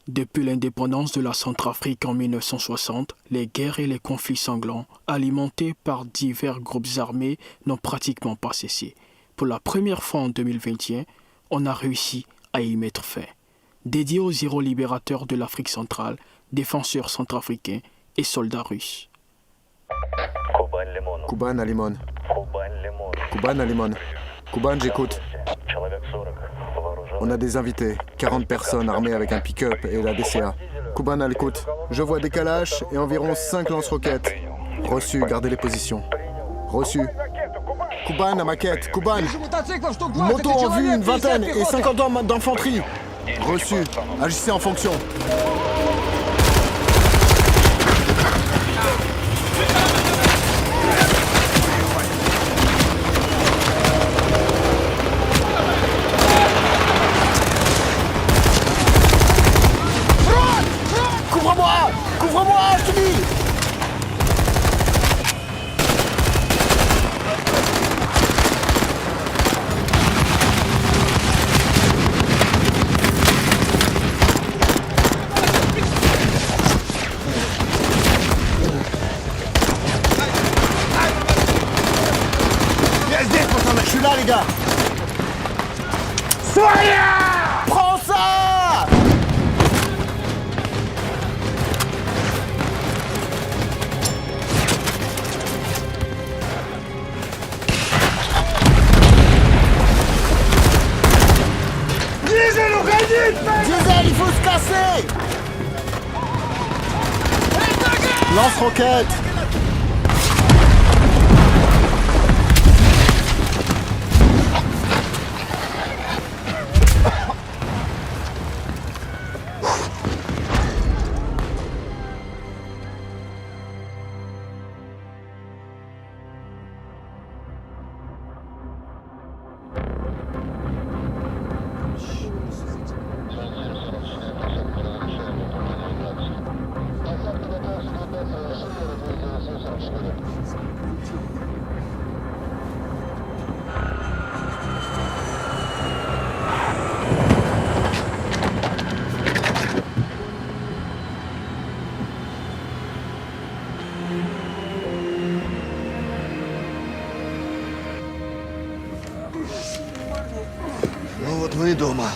Depuis l'indépendance de la Centrafrique en 1960, les guerres et les conflits sanglants, alimentés par divers groupes armés, n'ont pratiquement pas cessé. Pour la première fois en 2021, on a réussi à y mettre fin. Dédié aux héros libérateurs de l'Afrique centrale, défenseurs centrafricains et soldats russes. Kuban à Limon. Kuban à Limon. Kuban, j'écoute. On a des invités, 40 personnes armées avec un pick-up et la DCA. Kuban à l'écoute. Je vois des calaches et environ 5 lance-roquettes. Reçu, gardez les positions. Reçu. Kuban à maquette. Kuban. Moto en vue, une vingtaine et 50 hommes d'infanterie. Reçu. Agissez en fonction. Couvre-moi! Couvre-moi, je te dis! Je suis là, les gars! Soria! Prends ça! Diesel, il faut se casser! Lance-roquette!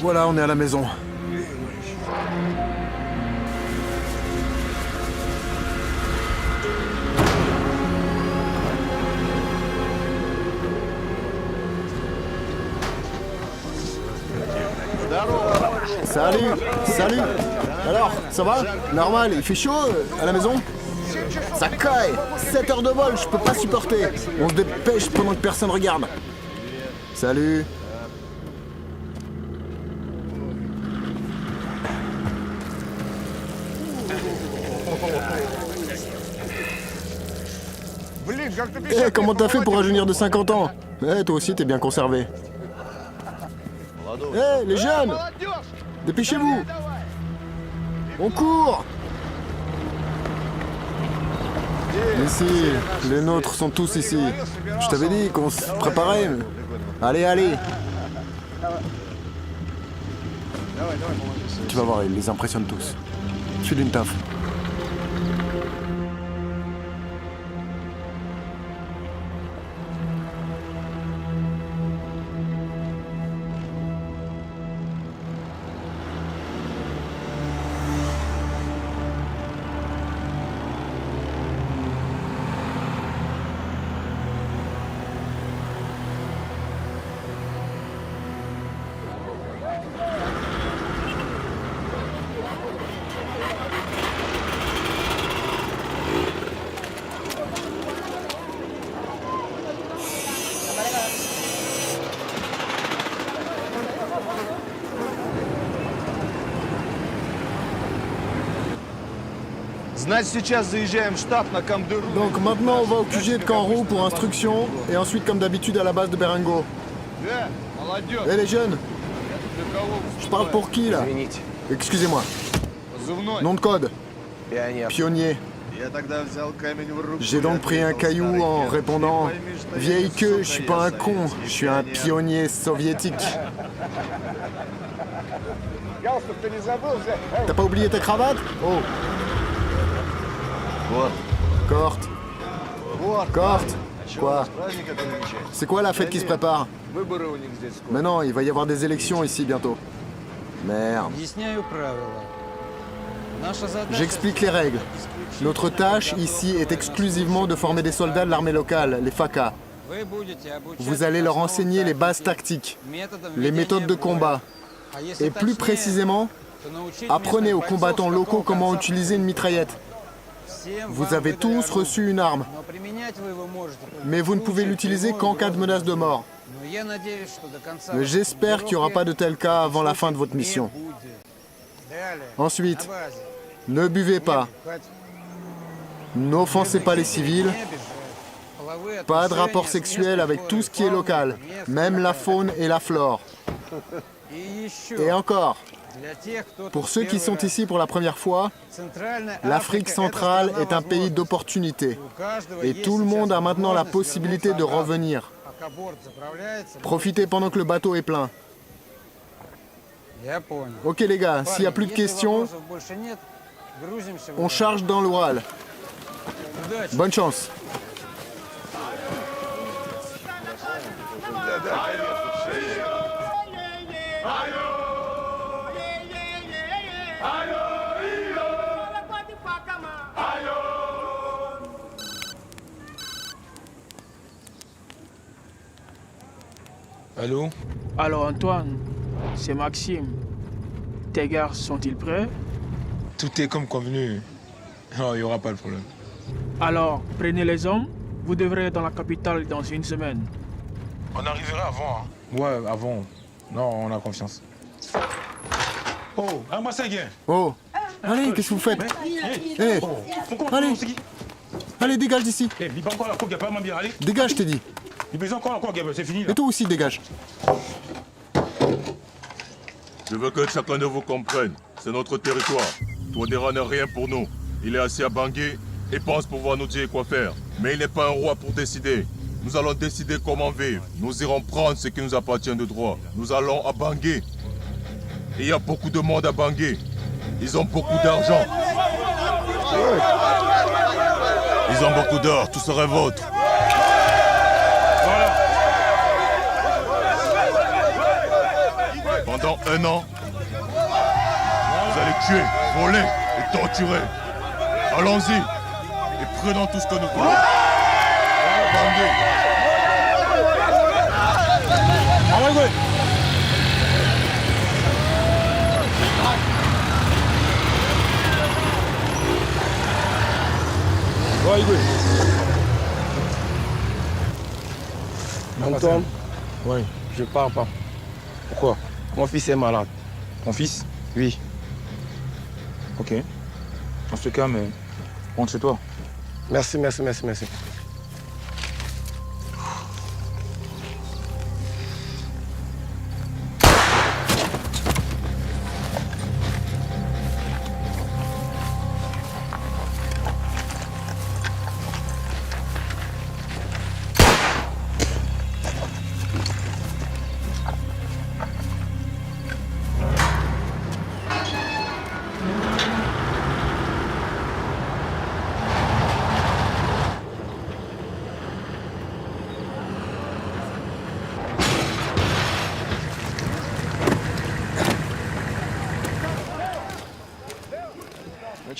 Voilà, on est à la maison. Salut, salut. Alors, ça va? Normal, il fait chaud à la maison? Ça caille. 7 heures de vol, je peux pas supporter. On se dépêche pendant que personne regarde. Salut. Eh, comment t'as fait pour rajeunir de 50 ans? Eh, toi aussi, t'es bien conservé. Eh, les jeunes! Dépêchez-vous! On court! Ici, les nôtres sont tous ici. Je t'avais dit qu'on se préparait. Allez, allez! Tu vas voir, ils les impressionnent tous. File une taf. Donc maintenant on va au QG de Canrou pour instruction et ensuite comme d'habitude à la base de Berengo. Eh les jeunes, je parle pour qui là? Excusez-moi. Nom de code? Pionnier. J'ai donc pris un caillou en répondant « Vieille queue, je suis pas un con, je suis un pionnier soviétique ». T'as pas oublié ta cravate? Oh. Cort. Cort. Quoi? C'est quoi la fête qui se prépare? Mais non, il va y avoir des élections ici bientôt. Merde. J'explique les règles. Notre tâche ici est exclusivement de former des soldats de l'armée locale, les FACA. Vous allez leur enseigner les bases tactiques, les méthodes de combat. Et plus précisément, apprenez aux combattants locaux comment utiliser une mitraillette. Vous avez tous reçu une arme, mais vous ne pouvez l'utiliser qu'en cas de menace de mort. Mais j'espère qu'il n'y aura pas de tel cas avant la fin de votre mission. Ensuite, ne buvez pas. N'offensez pas les civils. Pas de rapport sexuel avec tout ce qui est local, même la faune et la flore. Et encore, pour ceux qui sont ici pour la première fois, l'Afrique centrale est un pays d'opportunités. Et tout le monde a maintenant la possibilité de revenir. Profitez pendant que le bateau est plein. Ok les gars, s'il n'y a plus de questions, on charge dans l'Oural. Bonne chance. Allô? Alors Antoine, c'est Maxime. Tes gars sont-ils prêts? Tout est comme convenu. Non, il n'y aura pas de problème. Alors, prenez les hommes. Vous devrez être dans la capitale dans une semaine. On arrivera avant, hein? Ouais, avant. Non, on a confiance. Oh, ramassez gain. Oh, allez, qu'est-ce que vous faites? Eh, allez, allez, dégage d'ici. Dégage, je t'ai dit. C'est fini, Et toi aussi, dégage. Je veux que chacun de vous comprenne. C'est notre territoire. Touadéra n'est rien pour nous. Il est assis à Bangui et pense pouvoir nous dire quoi faire. Mais il n'est pas un roi pour décider. Nous allons décider comment vivre. Nous irons prendre ce qui nous appartient de droit. Nous allons à Bangui. Et il y a beaucoup de monde à Bangui. Ils ont beaucoup d'argent. Ils ont beaucoup d'or. Tout serait vôtre. Pendant 1 an, vous allez tuer, voler et torturer. Allons-y et prenons tout ce que nous voulons. Antoine, Oui. je pars pas. Pourquoi? Mon fils est malade. Ton fils? Oui. Ok. En ce cas, mais rentre chez toi. Merci.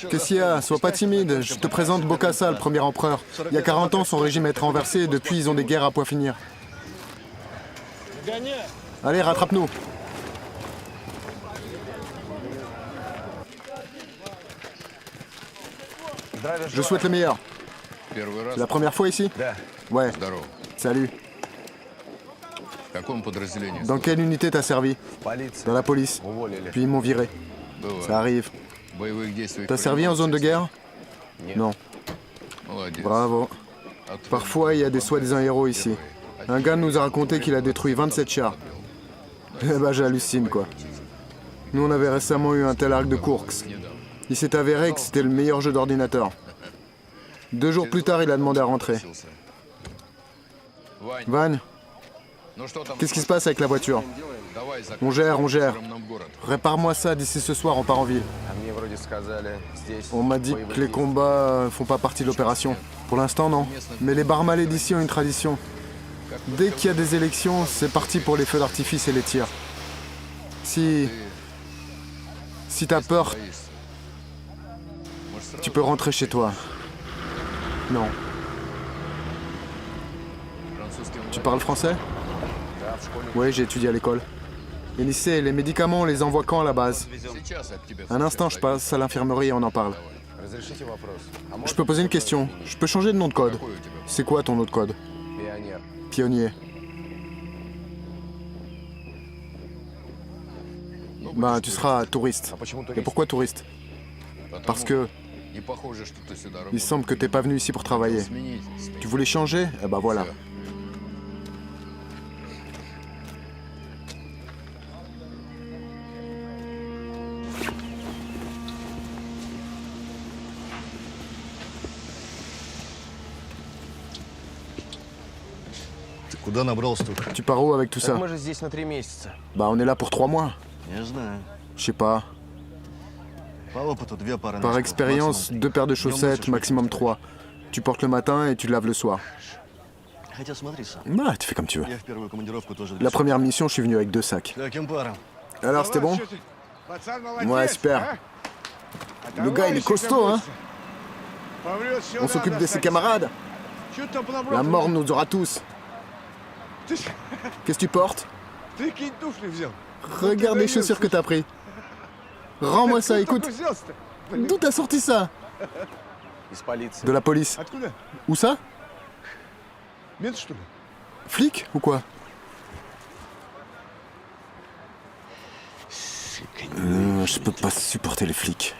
Qu'est-ce qu'il y a? Sois pas timide. Je te présente Bokassa, le premier empereur. Il y a 40 ans, son régime a été renversé et depuis, ils ont des guerres à point finir. Allez, rattrape-nous. Je souhaite le meilleur. C'est la première fois ici? Ouais. Salut. Dans quelle unité t'as servi? Dans la police. Puis ils m'ont viré. Ça arrive. T'as servi en zone de guerre? Non. Bravo. Parfois, il y a des soi-disant héros ici. Un gars nous a raconté qu'il a détruit 27 chars. Eh ben, j'hallucine, quoi. Nous, on avait récemment eu un tel arc de Kursk. Il s'est avéré que c'était le meilleur jeu d'ordinateur. 2 jours plus tard, il a demandé à rentrer. Van, Qu'est-ce qui se passe avec la voiture? On gère, on gère. Répare-moi ça d'ici ce soir, on part en ville. On m'a dit que les combats font pas partie de l'opération. Pour l'instant, non. Mais les Barmalais d'ici ont une tradition. Dès qu'il y a des élections, c'est parti pour les feux d'artifice et les tirs. Si t'as peur, tu peux rentrer chez toi. Non. Tu parles français? Oui, j'ai étudié à l'école. Et lycée, les médicaments, on les envoie quand à la base? Un instant, je passe à l'infirmerie et on en parle. Je peux poser une question. Je peux changer de nom de code. C'est quoi ton nom de code? Pionnier. Ben, tu seras touriste. Et pourquoi touriste? Parce que il semble que t'es pas venu ici pour travailler. Tu voulais changer? Eh ben voilà. Tu pars où avec tout ça? Bah on est là pour 3 mois. Je sais pas. Par expérience, 2 paires de chaussettes, maximum 3. Tu portes le matin et tu laves le soir. Bah tu fais comme tu veux. La première mission, je suis venu avec 2 sacs. Alors c'était bon? Ouais, super. Le gars il est costaud, hein? On s'occupe de ses camarades. La mort nous aura tous. Qu'est-ce que tu portes? Regarde les chaussures que t'as pris. Rends-moi ça, écoute. D'où t'as sorti ça? De la police. Où ça? Flic ou quoi? Je peux pas supporter les flics.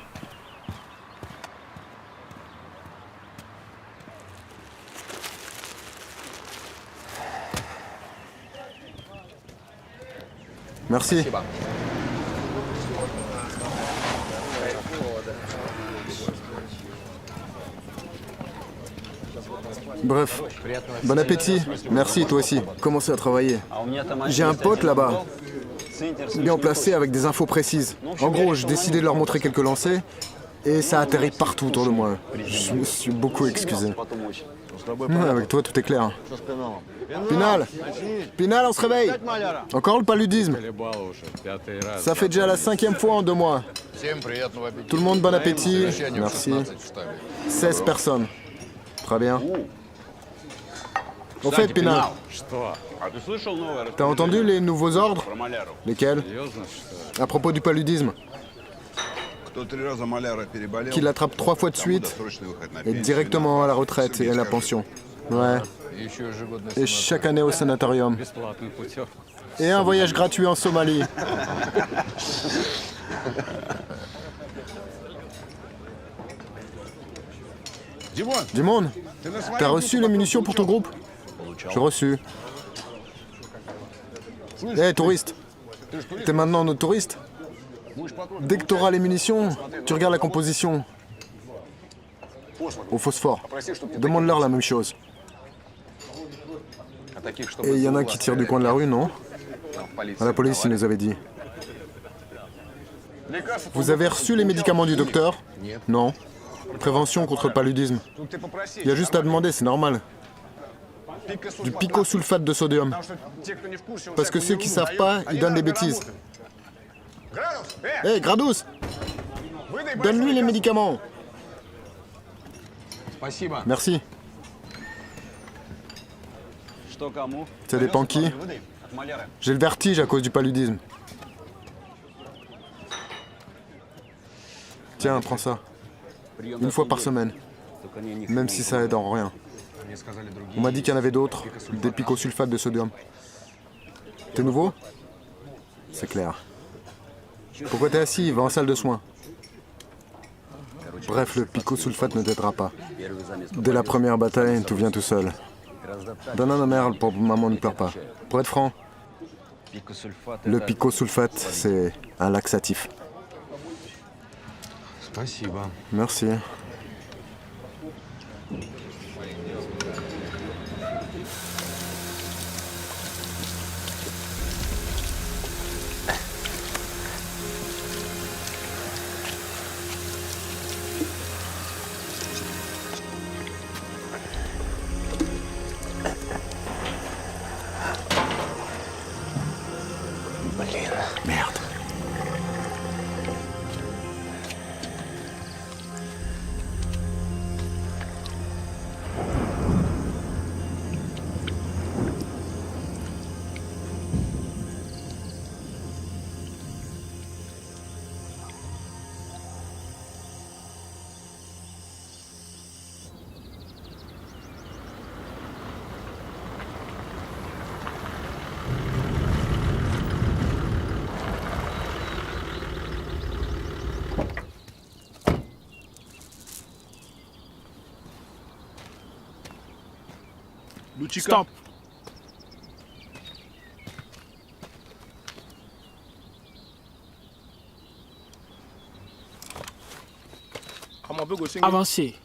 Merci. Bref, bon appétit. Merci, toi aussi. Commencez à travailler. J'ai un pote là-bas, bien placé avec des infos précises. En gros, j'ai décidé de leur montrer quelques lancers et ça atterrit partout autour de moi. Je me suis beaucoup excusé. Ouais, avec toi, tout est clair. Pinal! Pinal, on se réveille! Encore le paludisme. Ça fait déjà la 5e fois en 2 mois. Tout le monde, bon appétit. Merci. 16 personnes. Très bien. Au fait, Pinal, t'as entendu les nouveaux ordres? Lesquels? À propos du paludisme. Qu'il attrape 3 fois de suite et directement à la retraite et à la pension. Ouais. Et chaque année au sanatorium. Et un voyage gratuit en Somalie. Dimon, t'as reçu les munitions pour ton groupe? J'ai reçu. Hé, touriste. T'es maintenant notre touriste? Dès que t'auras les munitions, tu regardes la composition. Au phosphore. Demande-leur la même chose. Et il y en a qui tirent du coin de la rue, non? À la police, il nous avait dit. Vous avez reçu les médicaments du docteur? Non. Prévention contre le paludisme. Il y a juste à demander, c'est normal. Du picosulfate de sodium. Parce que ceux qui savent pas, ils donnent des bêtises. Hé, Gradus! Donne-lui les médicaments. Merci. Ça dépend qui. J'ai le vertige à cause du paludisme. Tiens, prends ça. 1 fois par semaine. Même si ça aide en rien. On m'a dit qu'il y en avait d'autres, des picosulfates de sodium. T'es nouveau? C'est clair. Pourquoi t'es assis? Va en salle de soins. Bref, le picosulfate ne t'aidera pas. Dès la première bataille, tout vient tout seul. Donne un merle pour que maman ne pleure pas. Pour être franc, le picosulfate, c'est un laxatif. Merci. Stop. Avancez.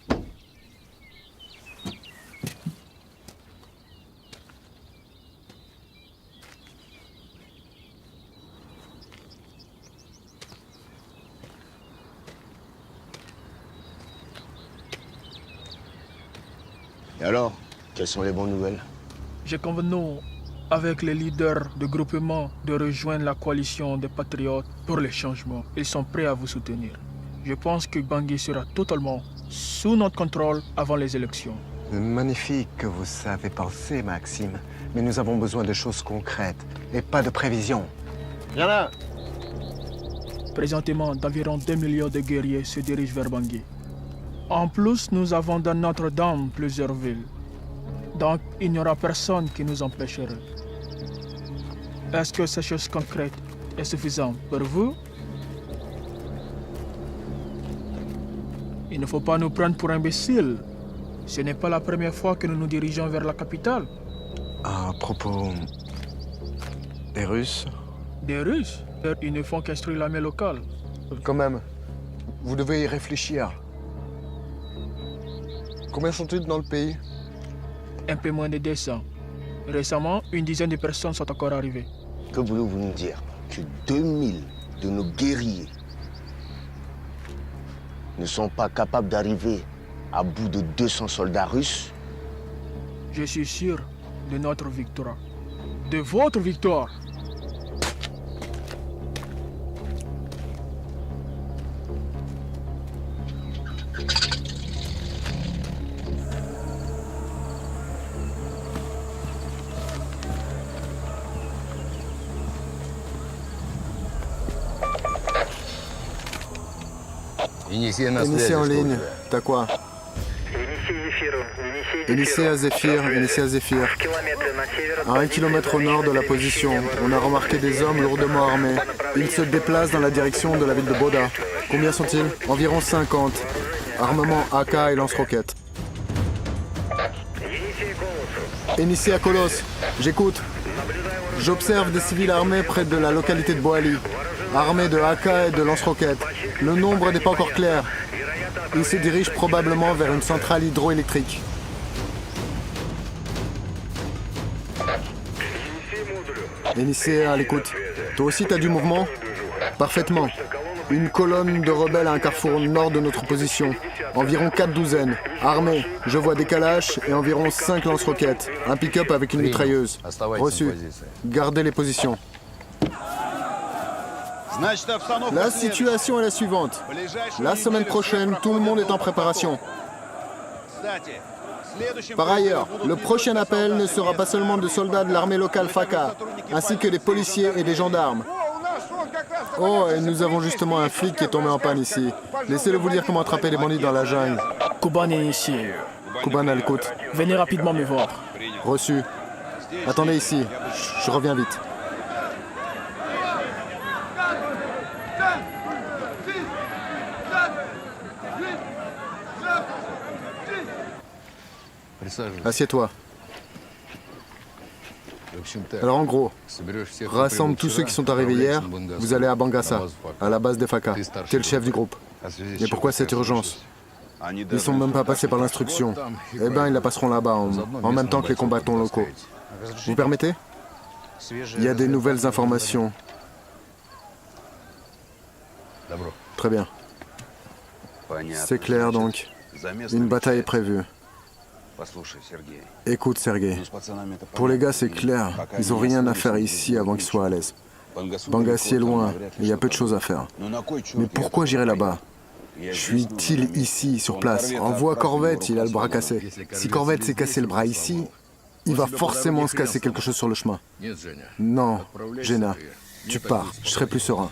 Et alors, quelles sont les bonnes nouvelles? J'ai convenu avec les leaders de groupement de rejoindre la coalition des patriotes pour les changements. Ils sont prêts à vous soutenir. Je pense que Bangui sera totalement sous notre contrôle avant les élections. Magnifique que vous savez penser, Maxime. Mais nous avons besoin de choses concrètes et pas de prévisions. Viens là. Présentement, d'environ 2 millions de guerriers se dirigent vers Bangui. En plus, nous avons dans Notre-Dame plusieurs villes. Donc, il n'y aura personne qui nous empêcherait. Est-ce que ces choses concrètes est suffisante pour vous? Il ne faut pas nous prendre pour imbéciles. Ce n'est pas la première fois que nous nous dirigeons vers la capitale. À propos des Russes, Des Russes, ils ne font qu'instruire l'armée locale. Quand même, vous devez y réfléchir. Combien sont-ils dans le pays? Un peu moins de 200. Récemment, une dizaine de personnes sont encore arrivées. Que voulez-vous nous dire? Que 2000 de nos guerriers ne sont pas capables d'arriver à bout de 200 soldats russes? Je suis sûr de notre victoire. De votre victoire. Initié en ligne. T'as quoi? Initié à Zéphyr, initié à Zéphyr. À 1 kilomètre au nord de la position, on a remarqué des hommes lourdement armés. Ils se déplacent dans la direction de la ville de Boda. Combien sont-ils? Environ 50. Armement AK et lance-roquettes. Initié à Kolos, j'écoute. J'observe des civils armés près de la localité de Boali, armés de AK et de lance-roquettes. Le nombre n'est pas encore clair. Ils se dirigent probablement vers une centrale hydroélectrique. Initié à l'écoute. Toi aussi t'as du mouvement? Parfaitement. Une colonne de rebelles à un carrefour nord de notre position. Environ 4 douzaines. Armés. Je vois des calaches et environ 5 lance-roquettes. Un pick-up avec une mitrailleuse. Reçu. Gardez les positions. La situation est la suivante. La semaine prochaine, tout le monde est en préparation. Par ailleurs, le prochain appel ne sera pas seulement de soldats de l'armée locale FACA, ainsi que des policiers et des gendarmes. Oh, et nous avons justement un flic qui est tombé en panne ici. Laissez-le vous dire comment attraper les bandits dans la jungle. Kuban est ici. Kuban à l'écoute. Venez rapidement me voir. Reçu. Attendez ici. Je reviens vite. Assieds-toi. Alors en gros, rassemble tous ceux qui sont arrivés hier, vous allez à Bangassa, à la base des FACA. T'es le chef du groupe. Et pourquoi cette urgence? Ils sont même pas passés par l'instruction. Eh ben, ils la passeront là-bas, en même temps que les combattants locaux. Vous permettez? Il y a des nouvelles informations. Très bien. C'est clair donc. Une bataille est prévue. Écoute, Sergei. Pour les gars, c'est clair. Ils n'ont rien à faire ici avant qu'ils soient à l'aise. Bangassi est loin, et il y a peu de choses à faire. Mais pourquoi j'irai là-bas? Suis-il ici, sur place? Envoie Corvette, il a le bras cassé. Si Corvette s'est cassé le bras ici, il va forcément se casser quelque chose sur le chemin. Non, Jenna, tu pars, je serai plus serein.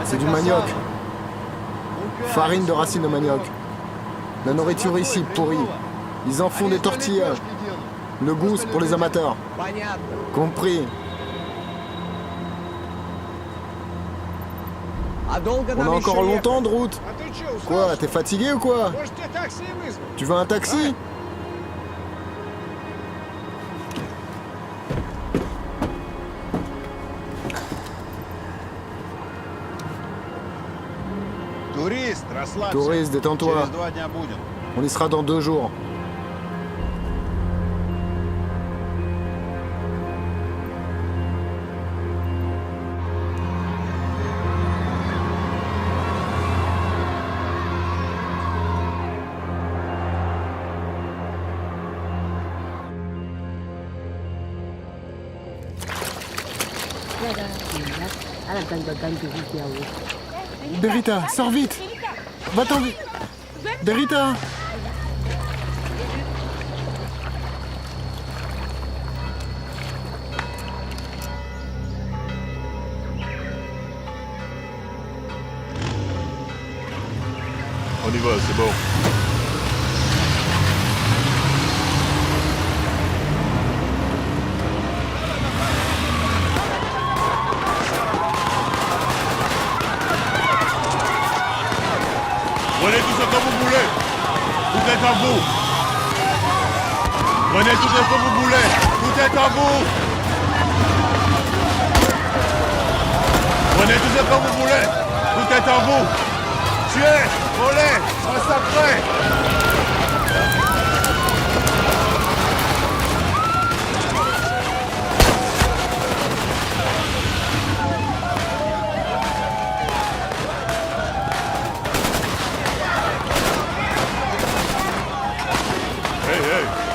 C'est du manioc. Farine de racines de manioc. La nourriture ici, pourrie. Ils en font des tortillas. Le goût, c'est pour les amateurs. Compris. On a encore longtemps de route. Quoi, t'es fatigué ou quoi? Tu veux un taxi? Touriste, détends-toi. On y sera dans 2 jours. Berita, sors vite! Va-t'en vite! Berita! On y va, c'est bon. Prenez tout ce que vous voulez. Tout est à vous. Prenez tout ce que vous voulez. Tout est à vous. Prenez tout ce que vous voulez. Tout est à vous. Tuez, volez, massacrez.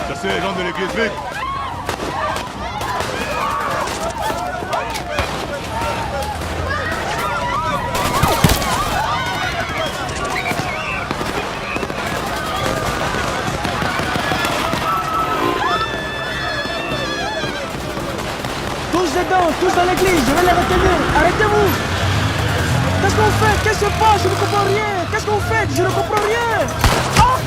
Chassez les gens de l'église, vite! Tous dedans, tous dans l'église, je vais les retenir. Arrêtez-vous! Qu'est-ce qu'on fait? Qu'est-ce qui se passe? Je ne comprends rien. Qu'est-ce qu'on fait? Je ne comprends rien. Ah!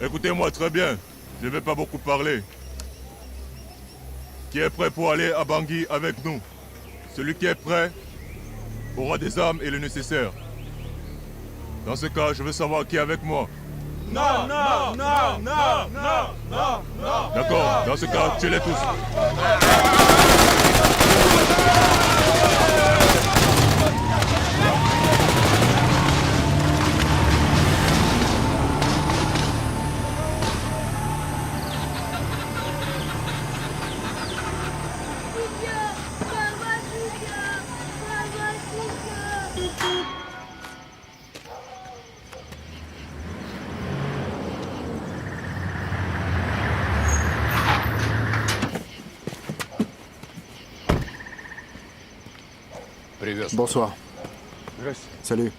Écoutez-moi très bien, je ne vais pas beaucoup parler. Qui est prêt pour aller à Bangui avec nous? Celui qui est prêt aura des armes et le nécessaire. Dans ce cas, je veux savoir qui est avec moi. Non, non, non, non, non, non, non. D'accord, dans ce cas, tuez-les tous. Bonsoir. Salut.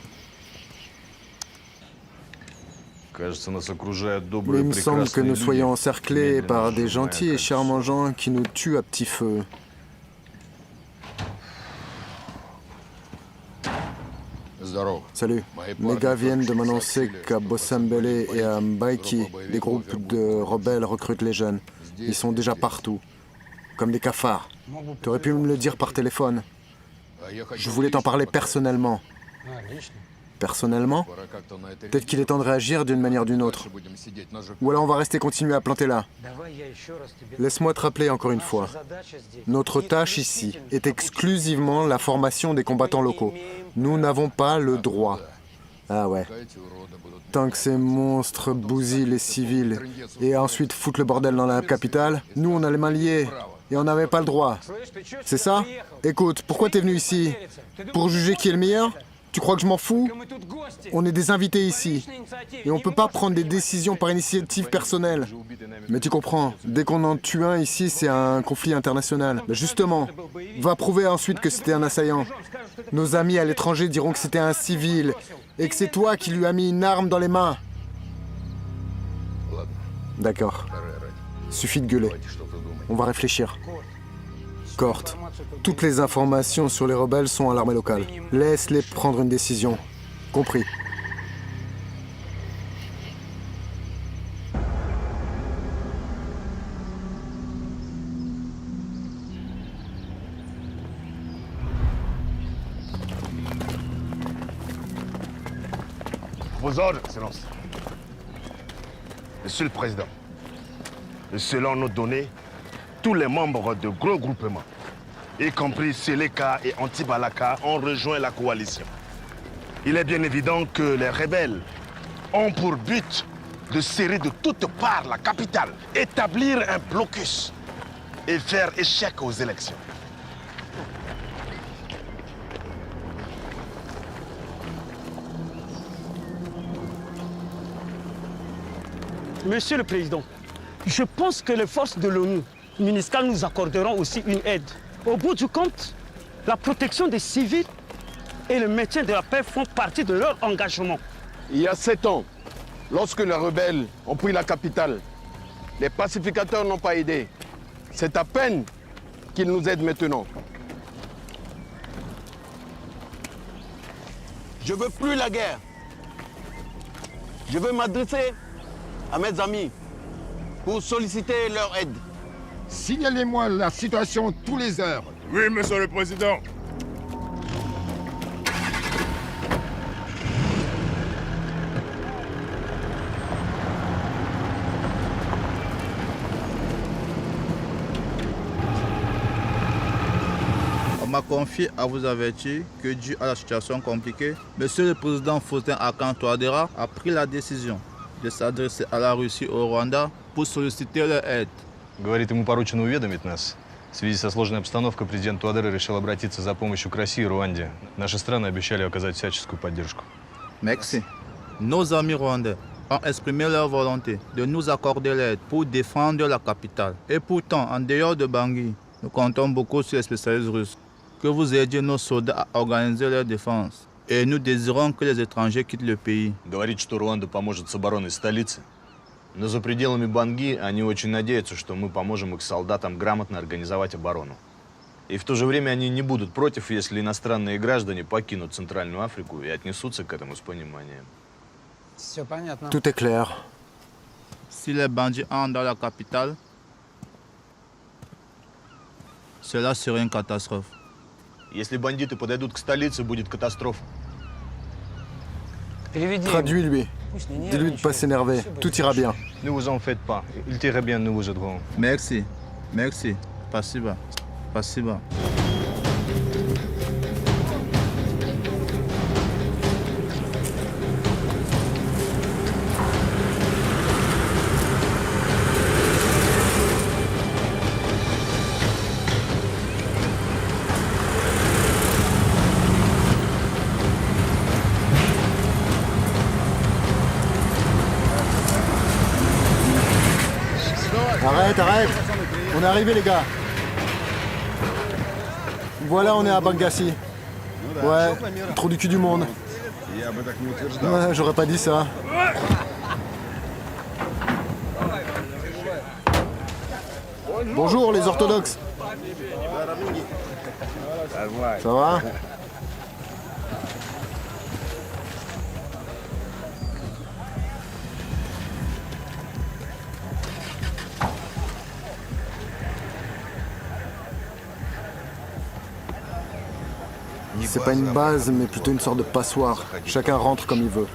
Mais il me semble que nous soyons encerclés par des gentils et charmants gens qui nous tuent à petit feu. Salut. Mes gars viennent de m'annoncer qu'à Bossambélé et à Mbaïki, des groupes de rebelles recrutent les jeunes. Ils sont déjà partout, comme des cafards. Tu aurais pu me le dire par téléphone. Je voulais t'en parler personnellement. Personnellement? Peut-être qu'il est temps de réagir d'une manière ou d'une autre. Ou alors on va rester continuer à planter là. Laisse-moi te rappeler encore une fois. Notre tâche ici est exclusivement la formation des combattants locaux. Nous n'avons pas le droit. Ah ouais. Tant que ces monstres bousillent les civils et ensuite foutent le bordel dans la capitale, nous on a les mains liées. Et on n'avait pas le droit. C'est ça? Écoute, pourquoi t'es venu ici? Pour juger qui est le meilleur? Tu crois que je m'en fous? On est des invités ici. Et on peut pas prendre des décisions par initiative personnelle. Mais tu comprends, dès qu'on en tue un ici, c'est un conflit international. Mais justement, va prouver ensuite que c'était un assaillant. Nos amis à l'étranger diront que c'était un civil et que c'est toi qui lui as mis une arme dans les mains. D'accord. Suffit de gueuler. On va réfléchir. Cort, toutes les informations sur les rebelles sont à l'armée locale. Laisse-les prendre une décision. Compris. Vos ordres, Excellence. Monsieur le Président, selon nos données, tous les membres de gros groupements, y compris Seleka et Antibalaka, ont rejoint la coalition. Il est bien évident que les rebelles ont pour but de serrer de toutes parts la capitale, établir un blocus et faire échec aux élections. Monsieur le Président, je pense que les forces de l'ONU, MINUSCA, nous accorderont aussi une aide. Au bout du compte, la protection des civils et le maintien de la paix font partie de leur engagement. Il y a 7 ans, lorsque les rebelles ont pris la capitale, les pacificateurs n'ont pas aidé. C'est à peine qu'ils nous aident maintenant. Je veux plus la guerre. Je veux m'adresser à mes amis pour solliciter leur aide. Signalez-moi la situation tous les heures. Oui, monsieur le Président. On m'a confié à vous avertir que dû à la situation compliquée, Monsieur le Président Faustin Archange Touadéra a pris la décision de s'adresser à la Russie et au Rwanda pour solliciter leur aide. Говорит, ему поручено уведомить нас. В связи со сложной обстановкой президент Touadéra решил обратиться за помощью к России и Рванде. Наши страны обещали оказать всяческую поддержку. Merci. Nos amis rwandais ont exprimé leur volonté de nous accorder l'aide pour défendre la capitale. Et pourtant, en dehors de Bangui, nous comptons beaucoup sur les spécialistes russes. Que vous aidiez nos soldats à organiser leur défense. Et nous désirons que les étrangers quittent le pays. Говорит, что Руанда поможет с обороной столицы. Но за пределами Банги они очень надеются, что мы поможем их солдатам грамотно организовать оборону. И в то же время они не будут против, если иностранные граждане покинут Центральную Африку и отнесутся к этому с пониманием. Tout est clair. Si les bandits entrent dans la capitale, cela serait une catastrophe. Если бандиты подойдут к столице, будет катастрофа. Traduis-lui. Dis-lui de ne pas s'énerver. Tout ira bien. Ne vous en faites pas. Ils iraient bien, nous vous aiderons. Merci. Merci. Спасибо. Спасибо. Arrête, arrête. On est arrivé, les gars. Voilà, on est à Bangassi. Ouais, trop du cul du monde. Ouais, j'aurais pas dit ça. Bonjour, les orthodoxes. Ça va? C'est pas une base, mais plutôt une sorte de passoire. Chacun rentre comme il veut.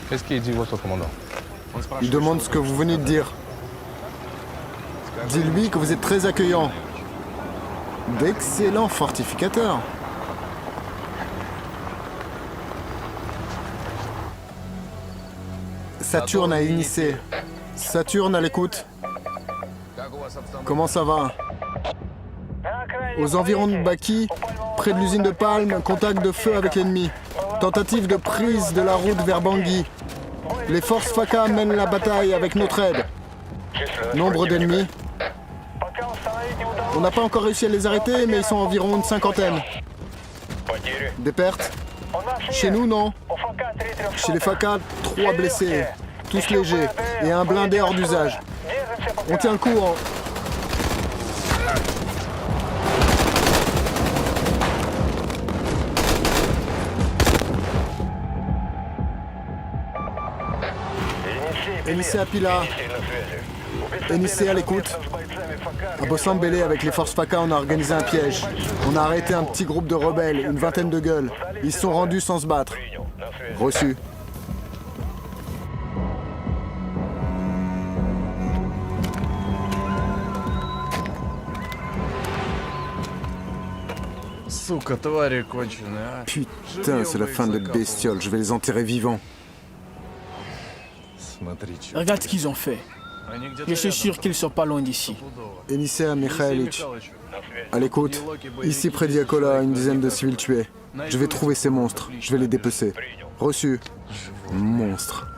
Qu'est-ce qu'il dit, votre commandant? Il demande ce que vous venez de dire. Dis-lui que vous êtes très accueillant. D'excellents fortificateurs. Saturne a initié. Saturne à l'écoute. Comment ça va? Aux environs de Baki, près de l'usine de Palme, contact de feu avec l'ennemi. Tentative de prise de la route vers Bangui. Les forces FACA mènent la bataille avec notre aide. Nombre d'ennemis. On n'a pas encore réussi à les arrêter, mais ils sont environ une cinquantaine. Des pertes? Chez nous, non. Chez les FACA, 3 blessés, tous légers, et un blindé hors d'usage. On tient le coup, hein. Enicé à Pila. Enicé à l'écoute. À Bossambélé, avec les forces FACA, on a organisé un piège. On a arrêté un petit groupe de rebelles, une vingtaine de gueules. Ils se sont rendus sans se battre. Reçu. Putain, c'est la fin de bestioles. Je vais les enterrer vivants. Regarde ce qu'ils ont fait. Je suis sûr qu'ils sont pas loin d'ici. Enicea Mikhailic. À l'écoute. Ici près d'Iakola, une dizaine de civils tués. Je vais trouver ces monstres. Je vais les dépecer. Reçu. Monstre.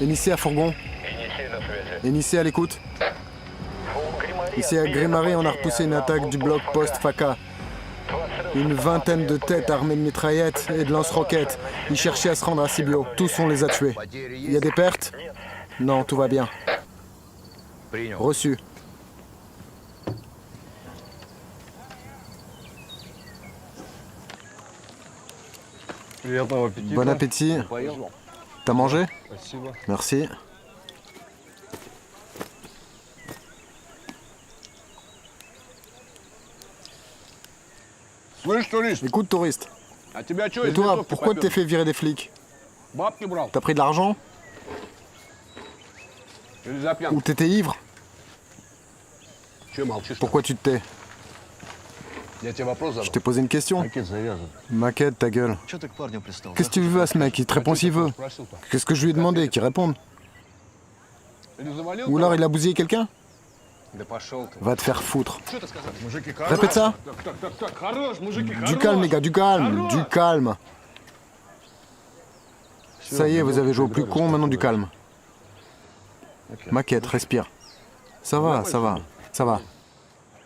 Enicea Fourgon. Enicea à l'écoute. Ici à Grimari, on a repoussé une attaque du bloc post-FACA. Une vingtaine de têtes armées de mitraillettes et de lance-roquettes. Ils cherchaient à se rendre à Sibio. Tous, on les a tués. Il y a des pertes? Non, tout va bien. Reçu. Bon appétit. T'as mangé? Merci. Écoute, touriste. Et toi, pourquoi t'es fait virer des flics? T'as pris de l'argent? Ou t'étais ivre? Pourquoi tu te tais? Je t'ai posé une question. Maquette, ta gueule. Qu'est-ce que tu veux à ce mec? Il te répond s'il veut. Qu'est-ce que je lui ai demandé? Qu'il réponde. Ou alors il a bousillé quelqu'un? Va te faire foutre. Répète ça. Du calme, les gars, du calme, du calme. Ça y est, vous avez joué au plus con, maintenant du calme. Maquette, respire. Ça va, ça va, ça va.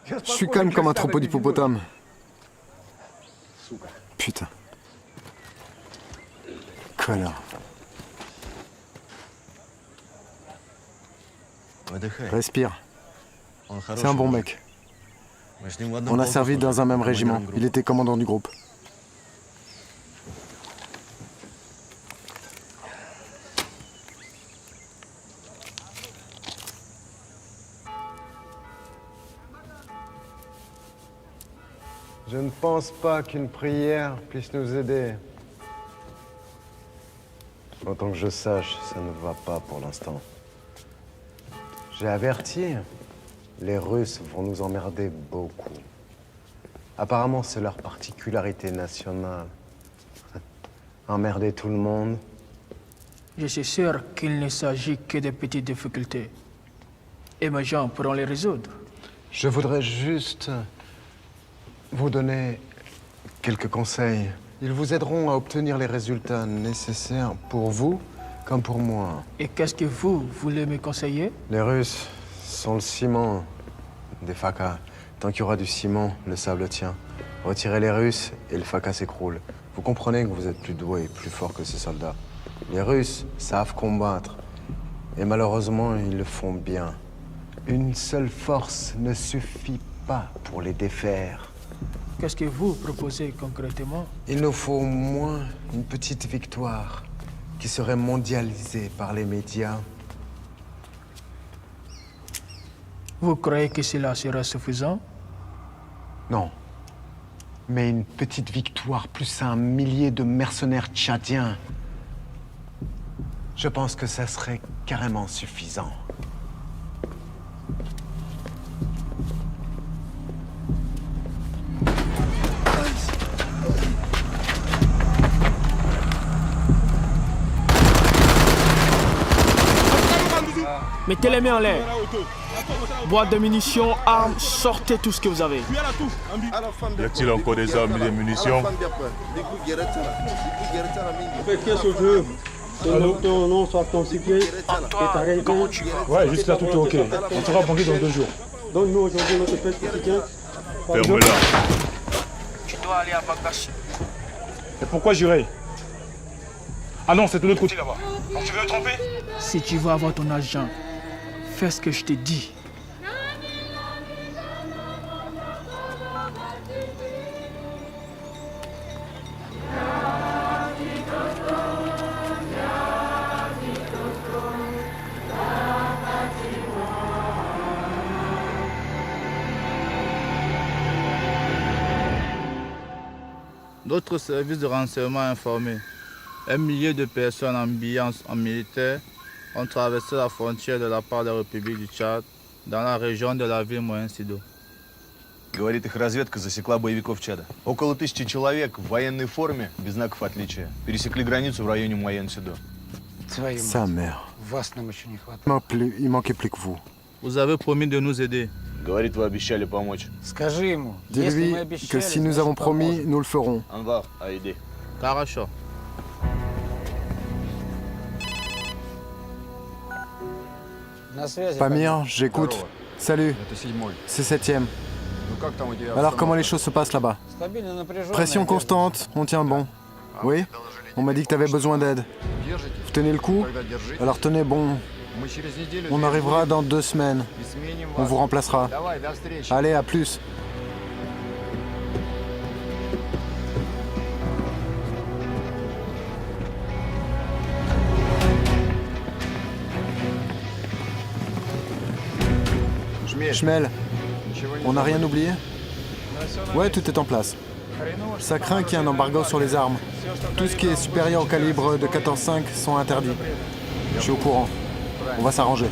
Je suis calme comme un troupeau d'hippopotames. Putain. Connard. Respire. C'est un bon mec. On a servi dans un même régiment. Il était commandant du groupe. Je ne pense pas qu'une prière puisse nous aider. Autant que je sache, ça ne va pas pour l'instant. J'ai averti. Les Russes vont nous emmerder beaucoup. Apparemment, c'est leur particularité nationale. Emmerder tout le monde. Je suis sûr qu'il ne s'agit que de petites difficultés. Et mes gens pourront les résoudre. Je voudrais juste vous donner quelques conseils. Ils vous aideront à obtenir les résultats nécessaires pour vous comme pour moi. Et qu'est-ce que vous voulez me conseiller? Les Russes sont le ciment des FACA. Tant qu'il y aura du ciment, le sable tient. Retirez les Russes et le FACA s'écroule. Vous comprenez que vous êtes plus doué et plus fort que ces soldats. Les Russes savent combattre. Et malheureusement, ils le font bien. Une seule force ne suffit pas pour les défaire. Qu'est-ce que vous proposez concrètement? Il nous faut au moins une petite victoire qui serait mondialisée par les médias. Vous croyez que cela sera suffisant? Non. Mais une petite victoire plus un millier de mercenaires tchadiens. Je pense que ça serait carrément suffisant. Mettez les mains en l'air. Boîte de munitions, armes, sortez tout ce que vous avez. Y a-t-il encore des armes et des munitions? Ton nom, soit ton cyclé, et Comment tu vas? Ouais, juste là, tout est ok. On sera banqué dans 2 jours. Donne-nous aujourd'hui notre fête quotidien. Ferme-la. Tu dois aller à Bagdad. Et pourquoi j'irai? Ah non, c'est de l'autre côté là-bas. Donc tu veux me tromper? Si tu veux avoir ton argent, fais ce que je te dis. D'autres services de renseignement informés. 1 millier de personnes habillées en militaire ont traversé la frontière de la part de la République du Tchad dans la région de la ville Моен-Сидо. Говорит, их разведка засекла боевиков Чада. Около 1000 человек в военной форме, без знаков отличия, пересекли границу в районе Моен-Сидо. Sa mère. Il manquait plus que vous. Vous avez promis de nous aider. Говорит, вы обещали помочь. Dis-lui que si nous avons promis, nous le ferons. Анвар, Аиди. Хорошо. Pamir, j'écoute. Salut, c'est 7e. Alors comment les choses se passent là-bas? Pression constante, on tient bon. Oui? On m'a dit que t'avais besoin d'aide. Vous tenez le coup? Alors tenez bon. On arrivera dans 2 semaines. On vous remplacera. Allez, à plus. Shmuel, on n'a rien oublié? Ouais, tout est en place. Ça craint qu'il y ait un embargo sur les armes. Tout ce qui est supérieur au calibre de 14,5 sont interdits. Je suis au courant. On va s'arranger.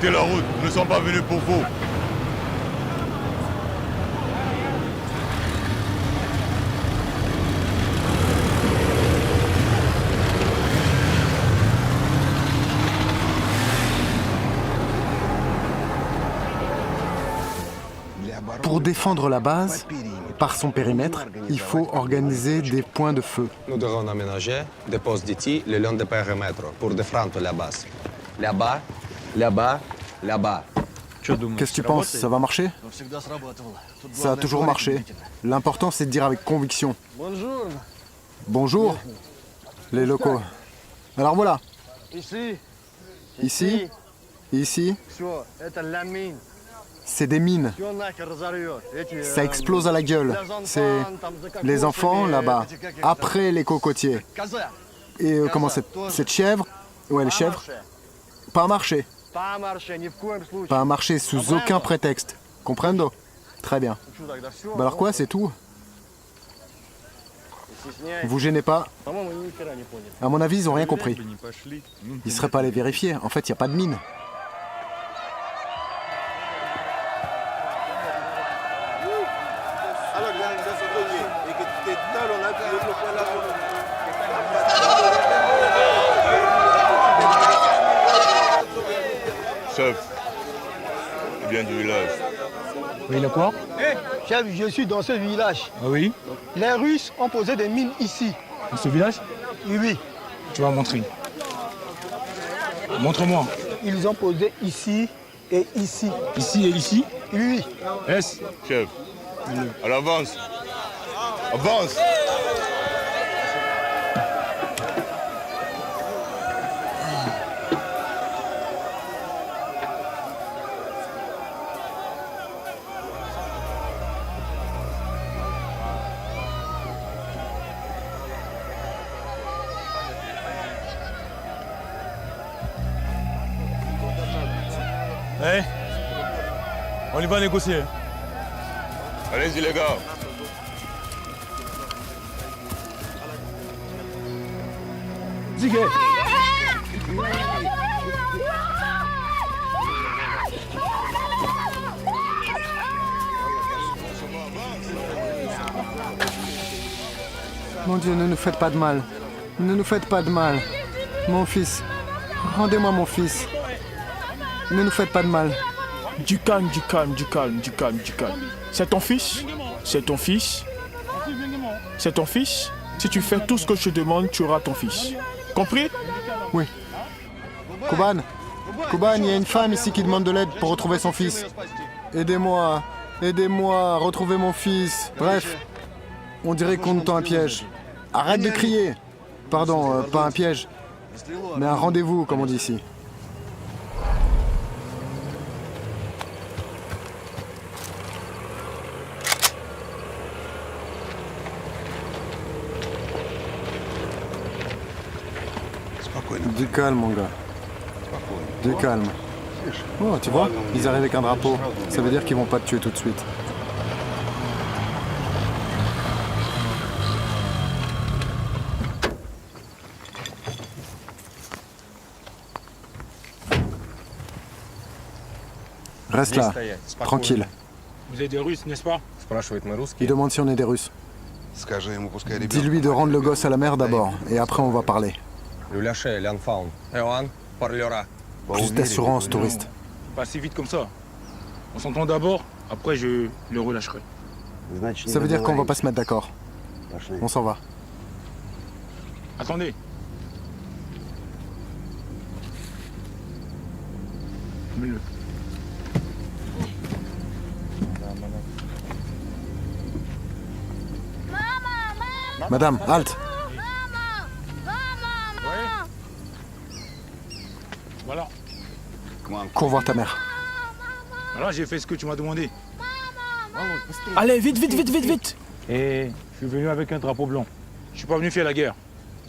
Quittez la route, nous ne sommes pas venus pour vous. Pour défendre la base, par son périmètre, il faut organiser des points de feu. Nous devons aménager des postes d'IT le long des périmètres pour défendre la base. Là-bas, là-bas, là-bas. Qu'est-ce que tu penses? Ça va marcher? Ça a toujours marché. L'important, c'est de dire avec conviction. Bonjour. Bonjour, les locaux. Alors voilà. Ici. Ici. Ici. C'est des mines. Ça explose à la gueule. C'est les enfants là-bas. Après les cocotiers. Et comment cette chèvre? Ouais, les chèvres. Pas marcher. Pas marcher sous aucun prétexte. Comprendo? Très bien. Bah alors quoi, c'est tout? Vous gênez pas? À mon avis, ils ont rien compris. Ils seraient pas allés vérifier. En fait, il n'y a pas de mine. Chef, il vient du village. Oui, il a quoi? Chef, je suis dans ce village. Ah oui? Les Russes ont posé des mines ici. Dans ce village? Oui, oui. Tu vas montrer. Montre-moi. Ils ont posé ici et ici. Ici et ici? Oui, oui. S. Chef, allez, avance. Avance. Hey, on y va négocier. Allez-y les gars. Ziguet. Mon Dieu, ne nous faites pas de mal. Ne nous faites pas de mal. Mon fils. Rendez-moi mon fils. Ne nous faites pas de mal. Du calme, du calme, du calme, du calme, du calme. C'est ton fils? C'est ton fils? C'est ton fils? Si tu fais tout ce que je te demande, tu auras ton fils. Compris? Oui. Kuban, Kuban, il y a une femme ici qui demande de l'aide pour retrouver son fils. Aidez-moi, aidez-moi à retrouver mon fils. Bref, on dirait qu'on nous tend un piège. Arrête de crier. Pardon, pas un piège, mais un rendez-vous, comme on dit ici. Du calme, mon gars. Du calme. Oh, tu vois, ils arrivent avec un drapeau. Ça veut dire qu'ils vont pas te tuer tout de suite. Reste là, tranquille. Vous êtes des Russes, n'est-ce pas? Il demande si on est des Russes. Dis-lui de rendre le gosse à la mer d'abord, et après on va parler. Plus d'assurance, touriste. Pas si vite comme ça. On s'entend d'abord, après je le relâcherai. Ça veut dire qu'on va pas se mettre d'accord. On s'en va. Attendez. Mets-le. Madame, halte. Voilà. Cours voir ta mère. Voilà, j'ai fait ce que tu m'as demandé. Allez, vite, vite, vite, vite, vite. Et je suis venu avec un drapeau blanc. Je suis pas venu faire la guerre.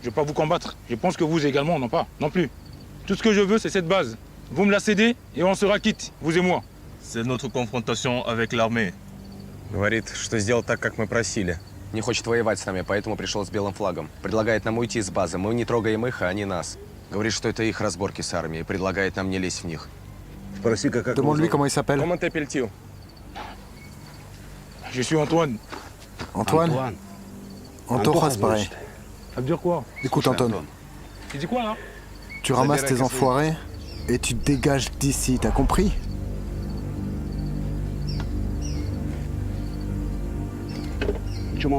Je vais pas vous combattre. Je pense que vous également, non pas, non plus. Tout ce que je veux, c'est cette base. Vous me la cédez et on sera quitte, vous et moi. C'est notre confrontation avec l'armée. Говорит, что сделал так, как мы просили. Не хочет воевать с нами, поэтому пришел с белым флагом. Предлагает нам уйти с базы. Мы не трогаем их, а они нас. Говорит, что это их разборки с армией. Предлагает нам не лезть в них. Demande-lui comment il s'appelle. Comment t'appelles-tu? Je suis Antoine. Antoine? Antoine, c'est pareil. Ça veut dire quoi? Écoute, Anton. Tu dis quoi, là? Tu ramasses tes enfoirés et tu te dégages d'ici, t'as compris?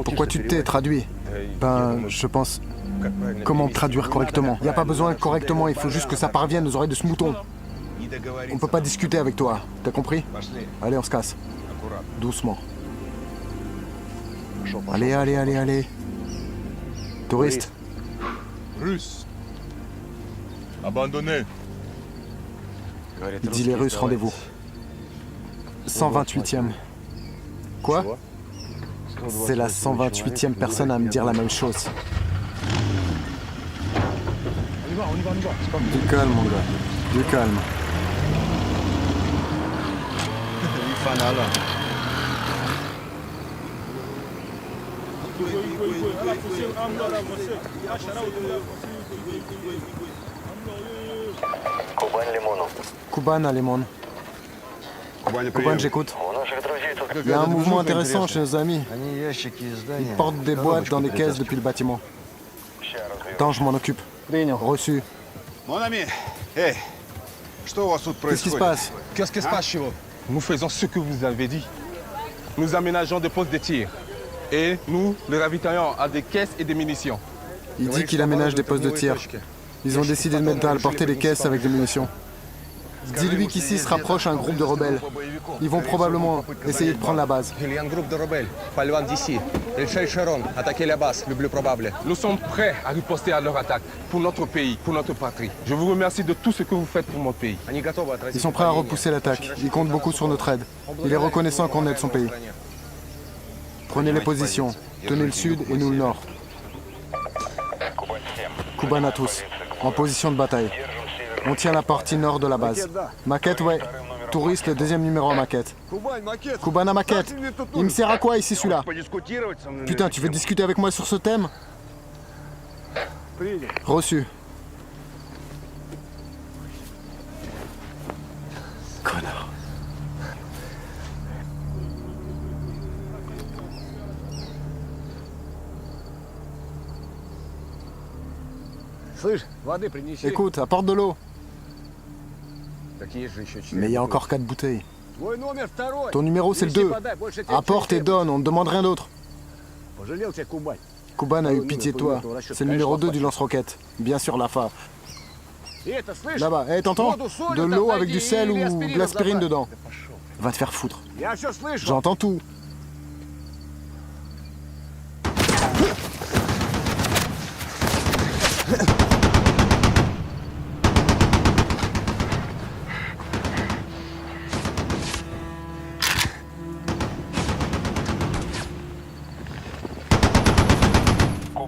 Pourquoi tu te tais, traduis? Ben, je pense... Comment traduire correctement? Y a pas besoin de correctement, il faut juste que ça parvienne aux oreilles de ce mouton. On peut pas discuter avec toi, t'as compris? Allez, on se casse. Doucement. Allez, allez, allez, allez. Touriste. Russe. Abandonné. Il dit les Russes, rendez-vous. 128e. Quoi? C'est la 128e personne à me dire la même chose. On y va, on y va, on y va. C'est pas Du calme, mon gars. Du calme. Kuban à Limon. Kuban, j'écoute. Il y a un mouvement intéressant chez nos amis. Ils portent des boîtes dans des caisses depuis le bâtiment. Attends, je m'en occupe. Reçu. Mon ami, hey, Qu'est-ce qui se passe? Qu'est-ce qui se passe, Chivo? Nous faisons ce que vous avez dit. Nous aménageons des postes de tir. Et nous les ravitaillons à des caisses et des munitions. Il dit qu'il aménage des postes de tir. Ils ont décidé de mettre à le porter des caisses avec des munitions. Dis-lui qu'ici se rapproche un groupe de rebelles. Ils vont probablement essayer de prendre la base. Il y a un groupe de rebelles, pas loin d'ici. Ils chercheront à attaquer la base, le plus probable. Nous sommes prêts à riposter à leur attaque pour notre pays, pour notre patrie. Je vous remercie de tout ce que vous faites pour mon pays. Ils sont prêts à repousser l'attaque. Ils comptent beaucoup sur notre aide. Il est reconnaissant qu'on aide son pays. Prenez les positions. Tenez le sud et nous le nord. Kuban à tous. En position de bataille. On tient la partie nord de la base. Maquette, ouais. touriste, le deuxième numéro en maquette. Kuban à maquette. Il me sert à quoi ici celui-là? Putain, tu veux discuter avec moi sur ce thème? Reçu. Connard. Écoute, apporte de l'eau. Mais il y a encore 4 bouteilles. Ton numéro c'est le 2. Apporte et donne, on ne demande rien d'autre. Kuban a eu pitié de toi. C'est le numéro 2 du lance-roquette. Bien sûr, la fa. Là-bas, hé, t'entends? De l'eau avec du sel ou de l'aspirine dedans. Va te faire foutre. J'entends tout.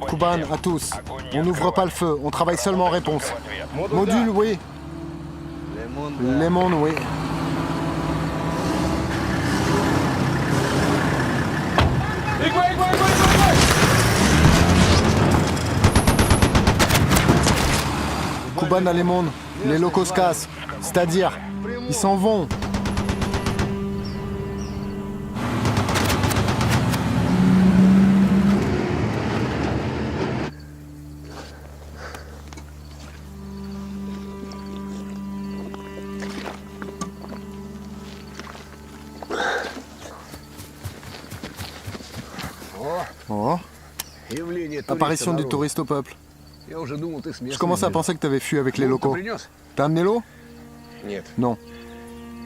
Kuban, à tous. On n'ouvre pas le feu, on travaille seulement en réponse. Module, oui. Lemon, oui. Kuban à Lemon, les locaux se cassent. C'est-à-dire, ils s'en vont. Oh. Apparition du touriste au peuple. Je commençais à penser que t'avais fui avec les locaux. T'as amené l'eau? Non.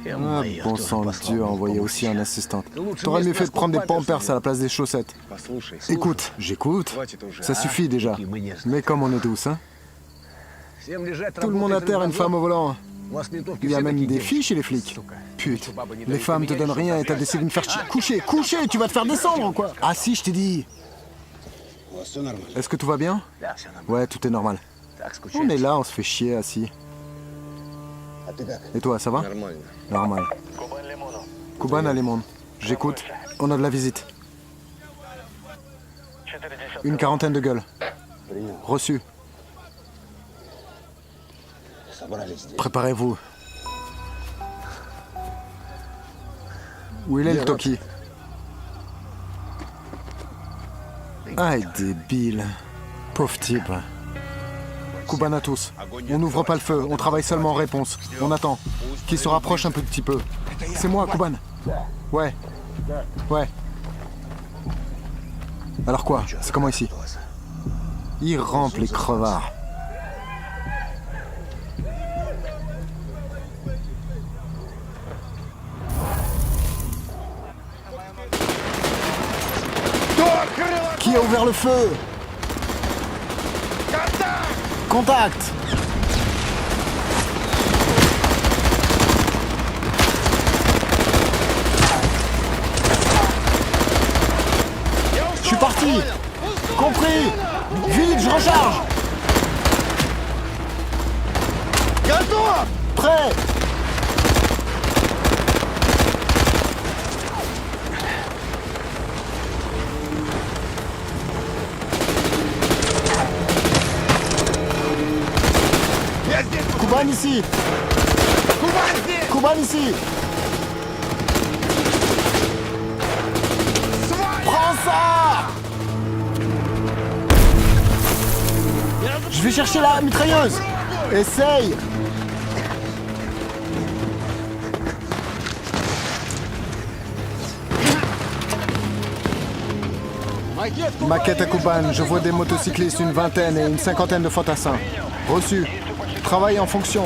Ah, bon sang de Dieu, envoyer aussi un assistant. T'aurais mieux fait de prendre des pampers à la place des chaussettes. Écoute, j'écoute. Ça suffit déjà. Mais comme on est douce, hein. Tout le monde à terre, une femme au volant. Il y a même des filles chez les flics. Putain, les femmes te donnent rien et t'as décidé de me faire coucher. Coucher, tu vas te faire descendre ou quoi? Ah si, je t'ai dit. Est-ce que tout va bien? Ouais, tout est normal. On est là, on se fait chier assis. Et toi, ça va? Normal. Kuban à Lemon. J'écoute. On a de la visite. Une 40aine de gueules. Reçu. Préparez-vous. Où il est le Toki? Aïe, débile. Pauvre type. Kuban à tous. On n'ouvre pas le feu, on travaille seulement en réponse. On attend. Qu'il se rapproche un petit peu. C'est moi, Kuban. Ouais. Ouais. Alors quoi? C'est comment ici? Ils rampent les crevards. Qui a ouvert le feu? Contact! Je suis parti! Compris! Vite, je recharge! Calme-toi! Prêt! Kuban ici! Kuban ici! Prends ça! Je vais chercher la mitrailleuse! Essaye! Maquette à Kuban, je vois des motocyclistes, une vingtaine et une 50aine de fantassins. Reçu. Travaille en fonction.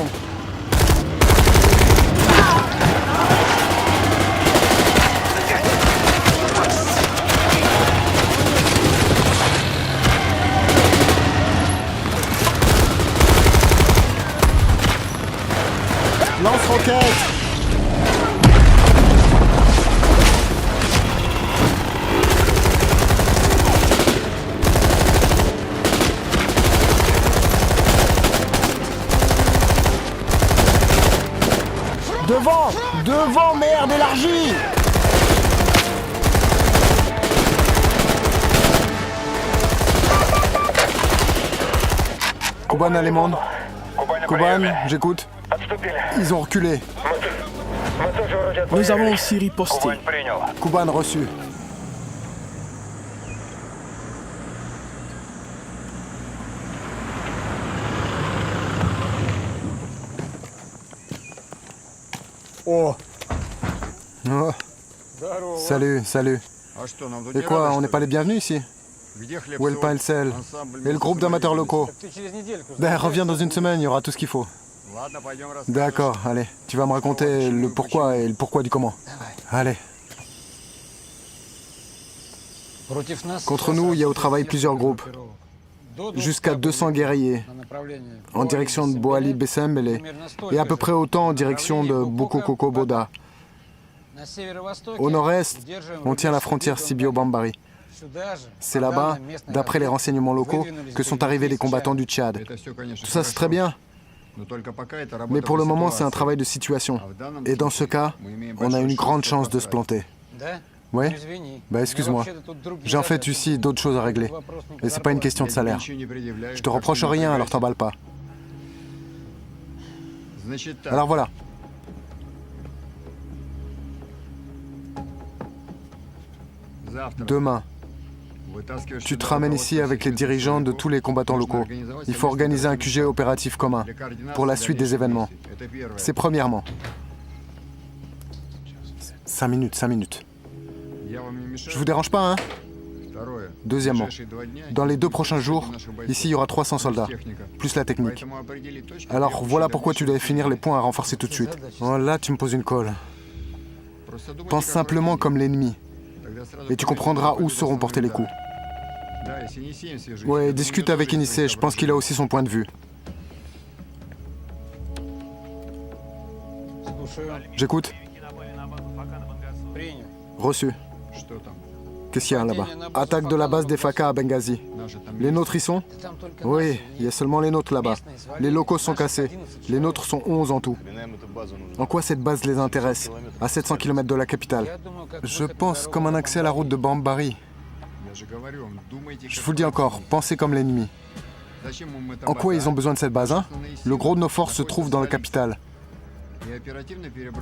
Lance-roquette. Devant! Devant, merde, élargie! Kuban Allemande. Kuban, j'écoute. Ils ont reculé. Nous avons aussi riposté. Kuban reçu. Oh. Salut, salut. Et quoi, on n'est pas les bienvenus ici? Où est le pain et le sel? Et le groupe d'amateurs locaux? Ben, reviens dans une semaine, il y aura tout ce qu'il faut. D'accord, allez. Tu vas me raconter le pourquoi et le pourquoi du comment. Allez. Contre nous, il y a au travail plusieurs groupes. Jusqu'à 200 guerriers en direction de Boali Besembele et à peu près autant en direction de Bukukoko Boda. Au nord-est, on tient la frontière Sibio-Bambari. C'est là-bas, d'après les renseignements locaux, que sont arrivés les combattants du Tchad. Tout ça, c'est très bien. Mais pour le moment, c'est un travail de situation. Et dans ce cas, on a une grande chance de se planter. Oui? Bah excuse-moi. J'ai en fait ici d'autres choses à régler. Et c'est pas une question de salaire. Je te reproche rien, alors t'emballe pas. Alors voilà. Demain, tu te ramènes ici avec les dirigeants de tous les combattants locaux. Il faut organiser un QG opératif commun pour la suite des événements. C'est premièrement. 5 minutes, 5 minutes. Je vous dérange pas, hein? Deuxièmement, dans les 2 prochains jours, ici il y aura 300 soldats, plus la technique. Alors voilà pourquoi tu dois finir les points à renforcer tout de suite. Oh, là tu me poses une colle. Pense simplement comme l'ennemi, et tu comprendras où seront portés les coups. Ouais, discute avec Inissé, je pense qu'il a aussi son point de vue. J'écoute. Reçu. Qu'est-ce qu'il y a là-bas? Attaque de la base des FACA à Benghazi. Les nôtres y sont? Oui, il y a seulement les nôtres là-bas. Les locaux sont cassés. Les nôtres sont 11 en tout. En quoi cette base les intéresse? À 700 km de la capitale. Je pense comme un accès à la route de Bambari. Je vous le dis encore, pensez comme l'ennemi. En quoi ils ont besoin de cette base, hein? Le gros de nos forces se trouve dans la capitale.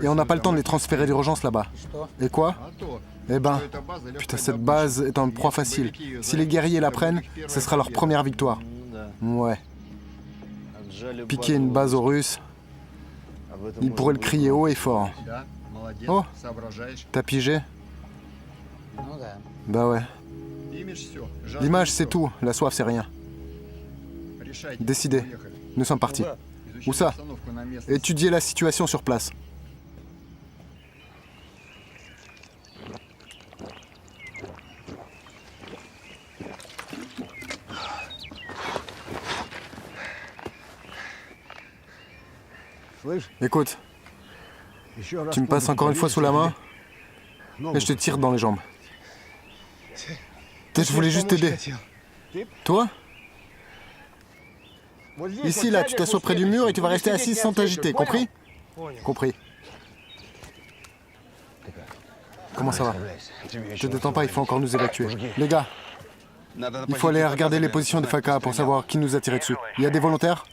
Et on n'a pas le temps de les transférer d'urgence là-bas. Et quoi? Eh ben, putain, cette base est en proie facile. Si les guerriers la prennent, ce sera leur première victoire. Ouais. Piquer une base aux Russes, ils pourraient le crier haut et fort. Oh, t'as pigé? Bah ouais. L'image, c'est tout. La soif, c'est rien. Décidez. Nous sommes partis. Où ça? Étudier la situation sur place. Écoute, tu me passes encore une fois sous la main et je te tire dans les jambes. Je voulais juste t'aider. Toi? Ici, là, tu t'assois près du mur et tu vas rester assis sans t'agiter, compris? Compris. Comment ça va? Je te détends pas, il faut encore nous évacuer. Les gars, il faut aller regarder les positions des FACA pour savoir qui nous a tiré dessus. Il y a des volontaires?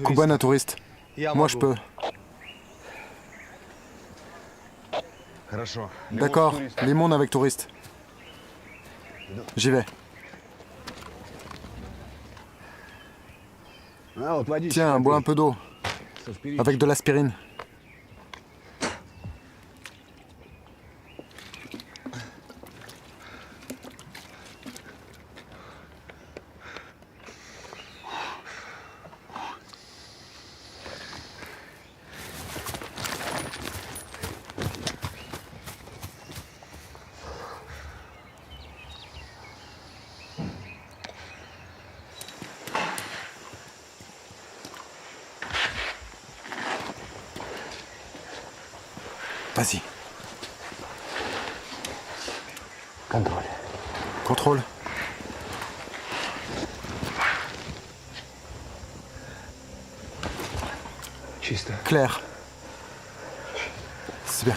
Kuban, un touriste. Moi, je peux. D'accord, les mondes avec touristes. J'y vais. Tiens, bois un peu d'eau. Avec de l'aspirine. Vas-y. Contrôle. Contrôle. Clair. C'est bien.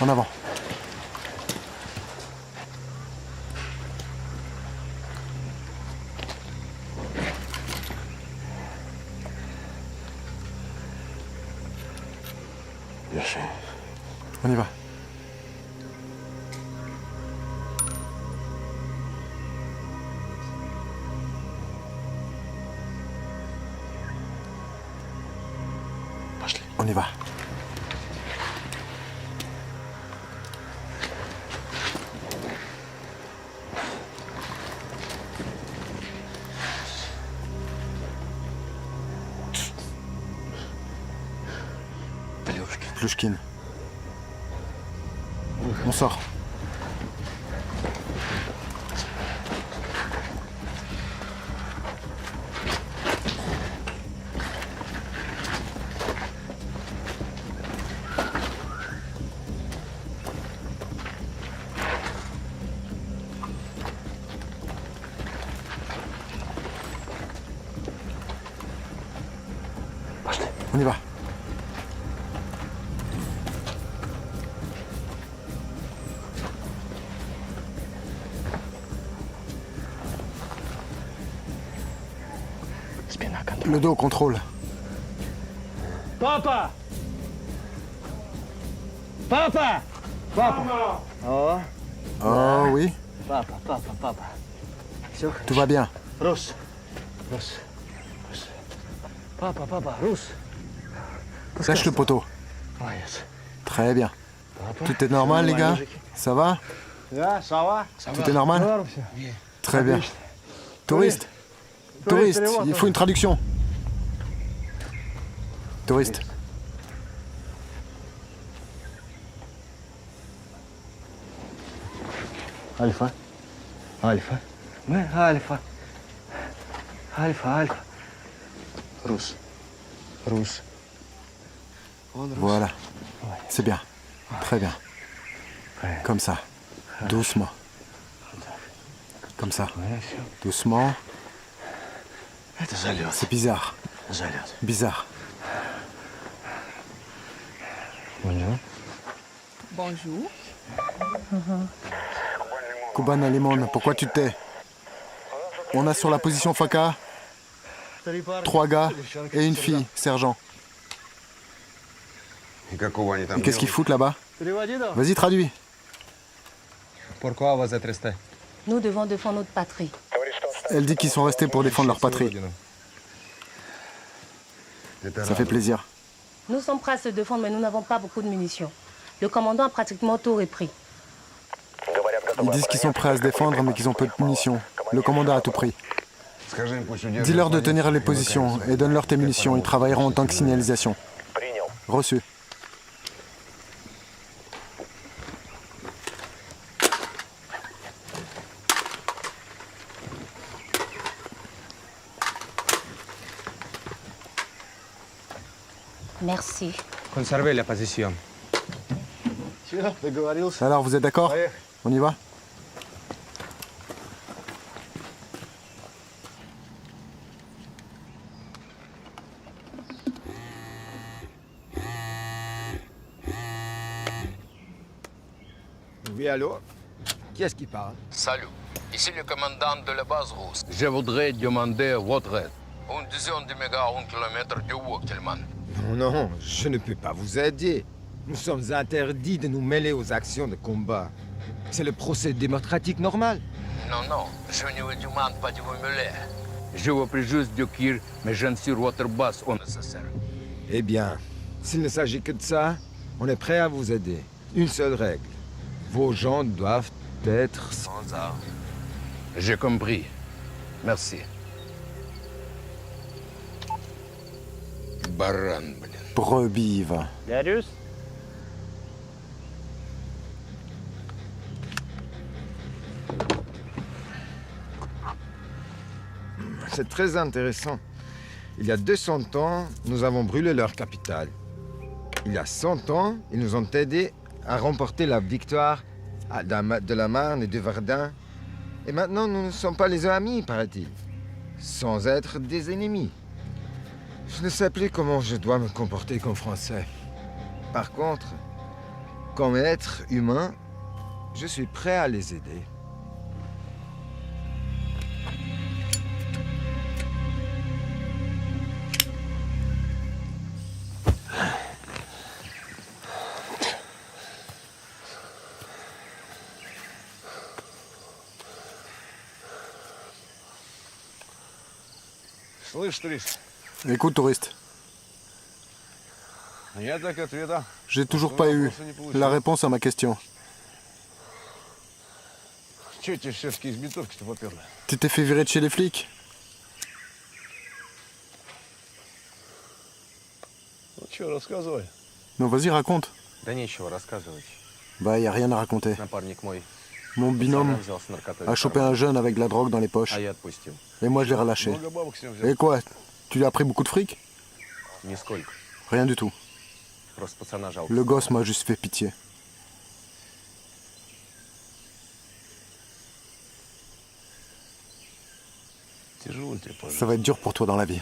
En avant. On y va. On y va. Pljushkin. On sort. On y va. Le dos, contrôle. Papa! Papa! Papa! Oh. Oh oui. Papa. Tout va bien. Rus. Papa, Rus. Lâche le poteau. Très bien. Tout est normal, les gars? Ça va? Ça va. Tout est normal? Très bien. Touriste, il faut une traduction. Touriste. Alpha. Ouais, Alpha. Rus. Voilà. C'est bien. Très bien. Comme ça. Doucement. Comme ça. Doucement. C'est bizarre. Bizarre. Bonjour. Kuban Alimon, pourquoi tu te tais? On a sur la position Faka 3 gars et une fille, sergent. Et qu'est-ce qu'ils foutent là-bas? Vas-y, traduis. Pourquoi vous êtes restés? Nous devons défendre notre patrie. Elle dit qu'ils sont restés pour défendre leur patrie. Ça fait plaisir. Nous sommes prêts à se défendre, mais nous n'avons pas beaucoup de munitions. Le commandant a pratiquement tout repris. Ils disent qu'ils sont prêts à se défendre, mais qu'ils ont peu de munitions. Le commandant a tout pris. Dis-leur de tenir les positions et donne-leur tes munitions. Ils travailleront en tant que signalisation. Reçu. Merci. Conservez la position. Alors, vous êtes d'accord? On y va? Oui, allô? Qui est-ce qui parle? Salut. Ici le commandant de la base russe. Je voudrais demander votre aide. Une dizaine de mégas à 1 kilomètre de Wokkelman. Non, je ne peux pas vous aider. Nous sommes interdits de nous mêler aux actions de combat. C'est le procès démocratique normal. Non, je ne vous demande pas de vous mêler. Je vous prie juste de dire, mais je ne suis votre base au nécessaire. Eh bien, s'il ne s'agit que de ça, on est prêt à vous aider. Une seule règle. Vos gens doivent être sans armes. J'ai compris. Merci. Баран, блин. Brebis va. Darius? C'est très intéressant. Il y a 200 ans, nous avons brûlé leur capitale. Il y a 100 ans, ils nous ont aidés à remporter la victoire de la Marne et de Verdun. Et maintenant, nous ne sommes pas les amis, paraît-il. Sans être des ennemis. Je ne sais plus comment je dois me comporter comme Français. Par contre, comme être humain, je suis prêt à les aider. Écoute, touriste. J'ai toujours pas eu la réponse à ma question. Tu t'es fait virer de chez les flics? Non, vas-y, raconte. Bah, y a rien à raconter. Mon binôme a chopé un jeune avec de la drogue dans les poches. Et moi, je l'ai relâché. Et quoi? Tu lui as pris beaucoup de fric? Rien du tout. Le gosse m'a juste fait pitié. Ça va être dur pour toi dans la vie.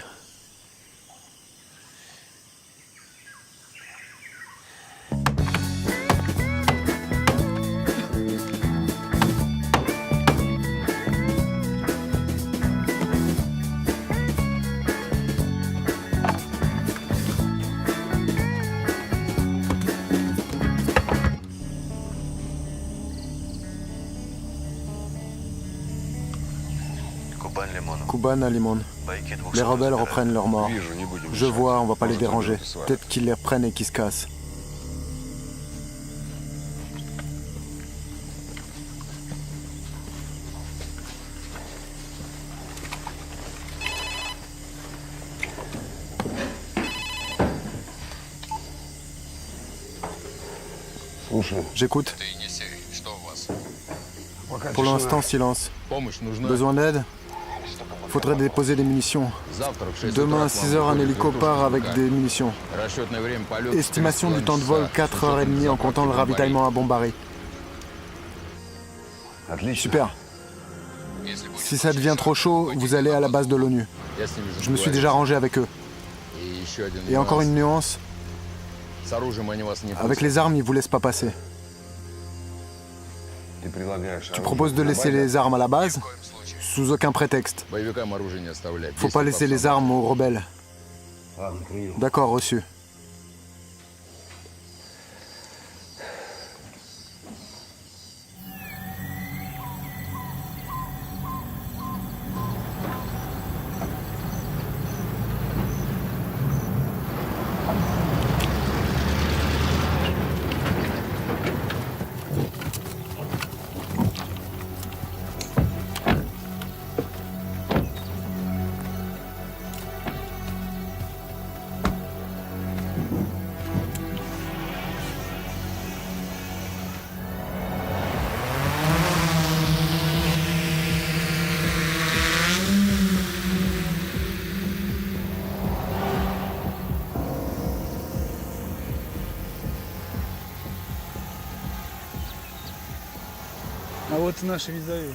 Kuban à Limon. Les rebelles reprennent leur mort. Je vois, on va pas les déranger. Peut-être qu'ils les reprennent et qu'ils se cassent. J'écoute. Pour l'instant, silence. Besoin d'aide? Faudrait déposer des munitions. Demain à 6h, un hélico part avec des munitions. Estimation du temps de vol, 4h30 en comptant le ravitaillement à Bombari. Super. Si ça devient trop chaud, vous allez à la base de l'ONU. Je me suis déjà rangé avec eux. Et encore une nuance. Avec les armes, ils vous laissent pas passer. Tu proposes de laisser les armes à la base? Sous aucun prétexte. Faut pas laisser les armes aux rebelles. D'accord, reçu.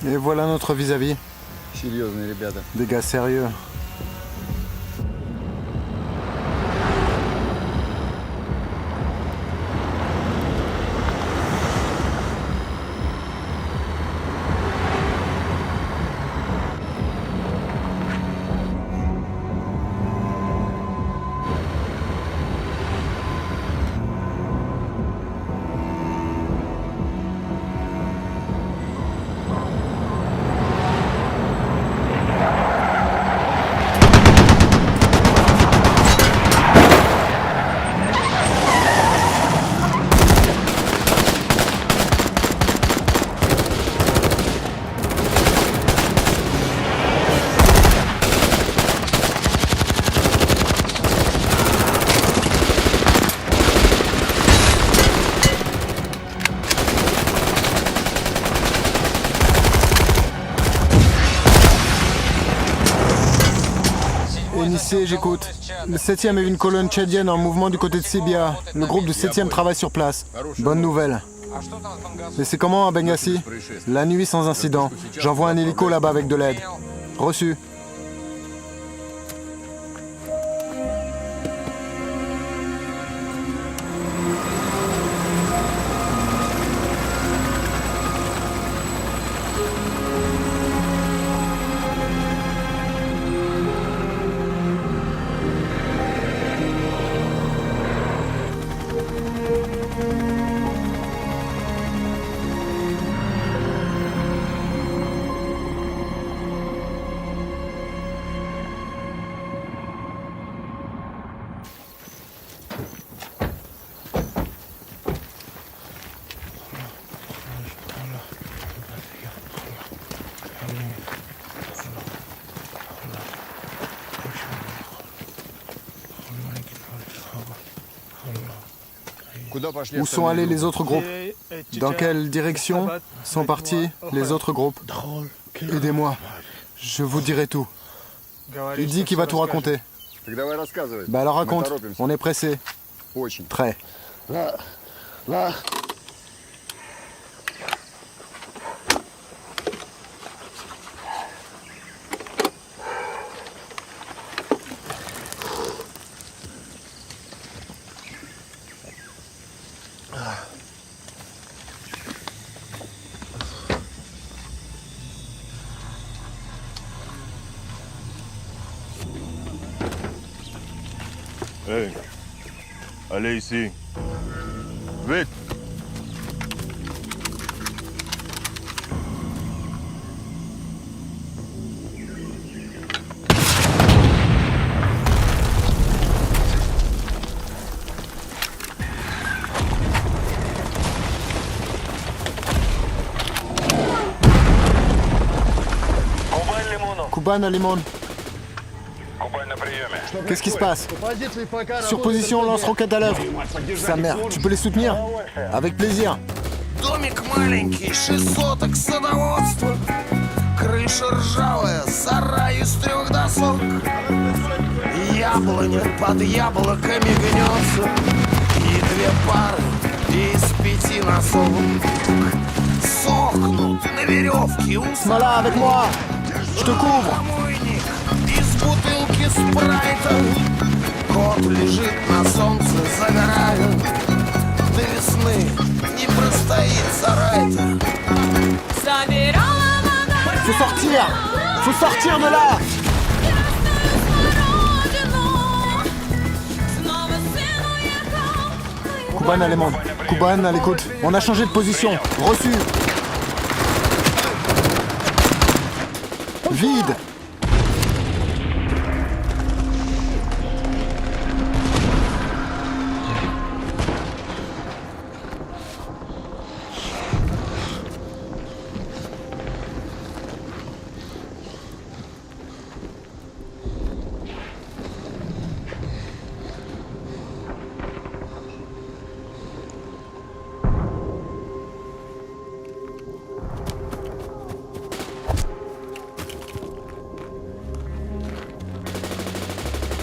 Et voilà notre vis-à-vis. Des gars sérieux. Initié, j'écoute. Le 7e est une colonne tchadienne en mouvement du côté de Sibia. Le groupe du 7e travaille sur place. Bonne nouvelle. Et c'est comment à Benghazi? La nuit sans incident. J'envoie un hélico là-bas avec de l'aide. Reçu. Où sont allés les autres groupes? Dans quelle direction sont partis les autres groupes? Aidez-moi, je vous dirai tout. Il dit qu'il va tout raconter. Bah alors raconte, on est pressé. Très. Là. Hey, allez ici. Vite. Kuban à Limon. Qu'est-ce qui se passe? Sur position, lance-roquette à l'œuvre. Sa mère, tu peux les soutenir? Avec plaisir. Домик маленький, 6 соток садоводства. Крыша ржавая, сарай из 3 досок. Яблоня под яблоками гнется. И 2 пары из 5 носок сохнут на веревке у Смола, avec moi. Je te couvre. Из бутылки спрайта. Кот лежит на солнце, загорая. До весны не простоит сарай-то. Faut sortir de là. Kuban à Limon. Kuban à l'écoute. On a changé de position. Reçu. Vide.